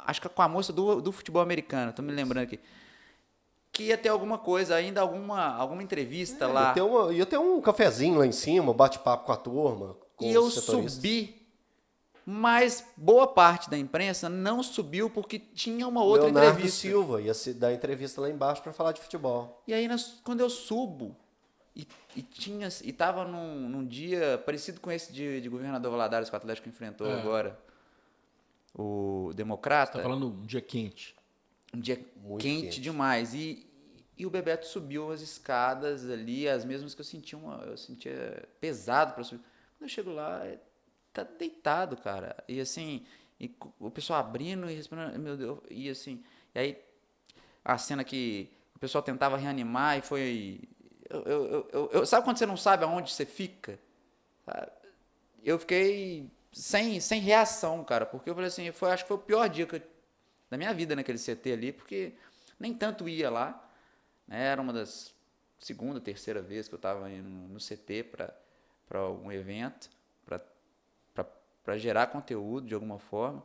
[SPEAKER 2] acho que com a moça do futebol americano, tô me lembrando aqui. Que ia ter alguma coisa, ainda alguma entrevista lá.
[SPEAKER 3] Ia ter um cafezinho lá em cima, bate-papo com a turma. Com
[SPEAKER 2] e eu
[SPEAKER 3] os setoristas.
[SPEAKER 2] subi, mas boa parte da imprensa não subiu porque tinha uma outra
[SPEAKER 3] Leonardo
[SPEAKER 2] entrevista.
[SPEAKER 3] Silva ia se dar entrevista lá embaixo para falar de futebol.
[SPEAKER 2] E aí, quando eu subo, e tava num dia parecido com esse de Governador Valadares que o Atlético enfrentou agora, o Democrata.
[SPEAKER 1] Tá falando um dia quente.
[SPEAKER 2] Um dia quente demais. E o Bebeto subiu as escadas ali, as mesmas que eu sentia pesado para subir. Quando eu chego lá, tá deitado, cara. E assim, o pessoal abrindo e respondendo, meu Deus, e assim, e aí a cena que o pessoal tentava reanimar e foi... sabe quando você não sabe aonde você fica? Eu fiquei sem reação, cara, porque eu falei assim, acho que foi o pior dia da minha vida naquele CT ali, porque nem tanto ia lá, né? Era uma das segunda, terceira vez que eu estava indo no CT para algum evento, para gerar conteúdo de alguma forma.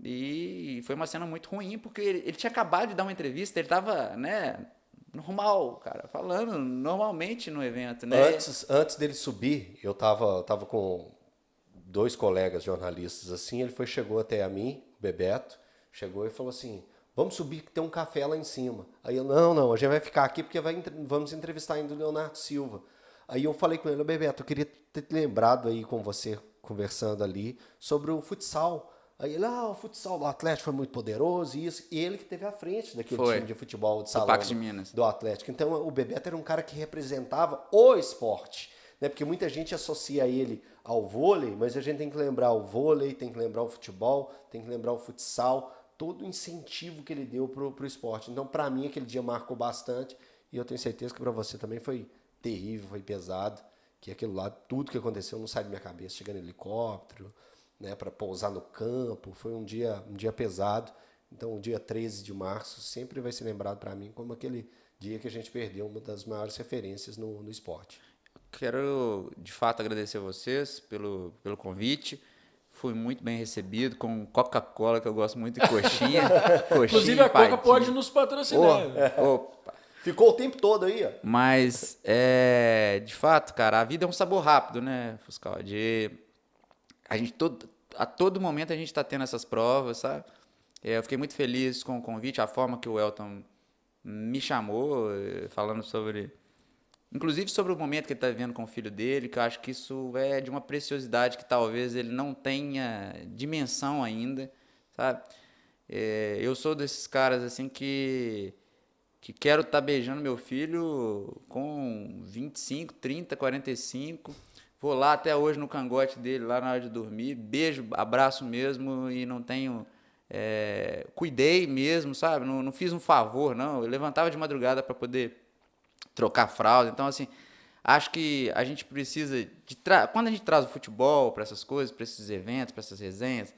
[SPEAKER 2] E foi uma cena muito ruim, porque ele tinha acabado de dar uma entrevista, ele estava, né, normal, cara, falando normalmente no evento, né?
[SPEAKER 3] Antes dele subir, eu tava com 2 colegas jornalistas assim, chegou até a mim, o Bebeto, chegou e falou assim, vamos subir que tem um café lá em cima. Aí eu, não, a gente vai ficar aqui porque vamos entrevistar ainda o Leonardo Silva. Aí eu falei com ele, Bebeto, eu queria ter lembrado aí com você, conversando ali, sobre o futsal. Aí ele, o futsal do Atlético foi muito poderoso e isso. E ele que teve à frente daquele
[SPEAKER 2] Foi.
[SPEAKER 3] time de futebol de salão
[SPEAKER 2] Pax de Minas.
[SPEAKER 3] do Atlético. Então o Bebeto era um cara que representava o esporte, né? Porque muita gente associa ele ao vôlei, mas a gente tem que lembrar o vôlei, tem que lembrar o futebol, tem que lembrar o futsal, todo o incentivo que ele deu pro esporte. Então, para mim, aquele dia marcou bastante e eu tenho certeza que para você também foi terrível, foi pesado, que aquilo lá, tudo que aconteceu não sai da minha cabeça, chegando em helicóptero, né, para pousar no campo, foi um dia pesado. Então, o dia 13 de março sempre vai ser lembrado para mim como aquele dia que a gente perdeu uma das maiores referências no esporte.
[SPEAKER 2] Quero, de fato, agradecer a vocês pelo convite. Fui muito bem recebido com Coca-Cola, que eu gosto muito, e coxinha.
[SPEAKER 1] Inclusive, a Coca pode nos patrocinar.
[SPEAKER 2] Opa.
[SPEAKER 3] Ficou o tempo todo aí, ó.
[SPEAKER 2] Mas, de fato, cara, a vida é um sabor rápido, né, Fuscal? A todo momento a gente está tendo essas provas, sabe? Eu fiquei muito feliz com o convite, a forma que o Elton me chamou, falando sobre... Inclusive sobre o momento que ele está vivendo com o filho dele, que eu acho que isso é de uma preciosidade que talvez ele não tenha dimensão ainda, sabe? Eu sou desses caras assim que quero estar beijando meu filho com 25, 30, 45. Vou lá até hoje no cangote dele, lá na hora de dormir, beijo, abraço mesmo e não tenho... cuidei mesmo, sabe? Não fiz um favor, não. Eu levantava de madrugada para poder trocar fralda. Então, assim, acho que a gente precisa quando a gente traz o futebol para essas coisas, para esses eventos, para essas resenhas,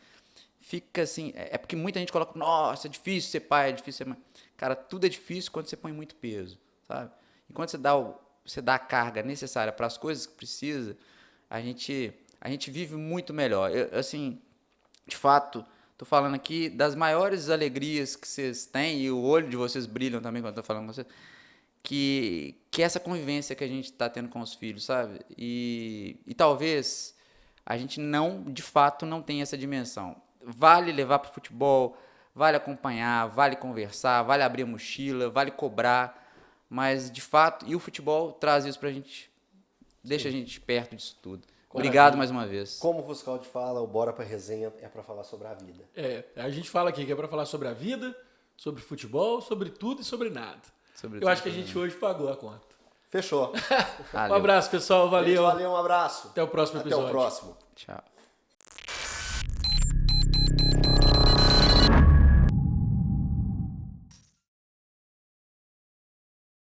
[SPEAKER 2] fica assim, porque muita gente coloca, nossa, é difícil ser pai, é difícil ser mãe. Cara, tudo é difícil quando você põe muito peso, sabe? E quando você dá a carga necessária para as coisas que precisa, a gente vive muito melhor. Assim, de fato, tô falando aqui das maiores alegrias que vocês têm, e o olho de vocês brilham também quando eu tô falando com vocês, que essa convivência que a gente está tendo com os filhos, sabe? E talvez a gente de fato não tenha essa dimensão. Vale levar para o futebol, vale acompanhar, vale conversar, vale abrir a mochila, vale cobrar, mas de fato, e o futebol traz isso pra gente, deixa a gente perto disso tudo. Obrigado mais uma vez.
[SPEAKER 3] Como o Fuscaldi fala, o Bora pra Resenha é para falar sobre a vida.
[SPEAKER 1] A gente fala aqui que é para falar sobre a vida, sobre futebol, sobre tudo e sobre nada. Eu acho que a gente hoje pagou a conta.
[SPEAKER 3] Fechou.
[SPEAKER 1] Um abraço, pessoal. Valeu.
[SPEAKER 3] Valeu, um abraço.
[SPEAKER 1] Até o próximo episódio.
[SPEAKER 3] Até o próximo.
[SPEAKER 2] Tchau.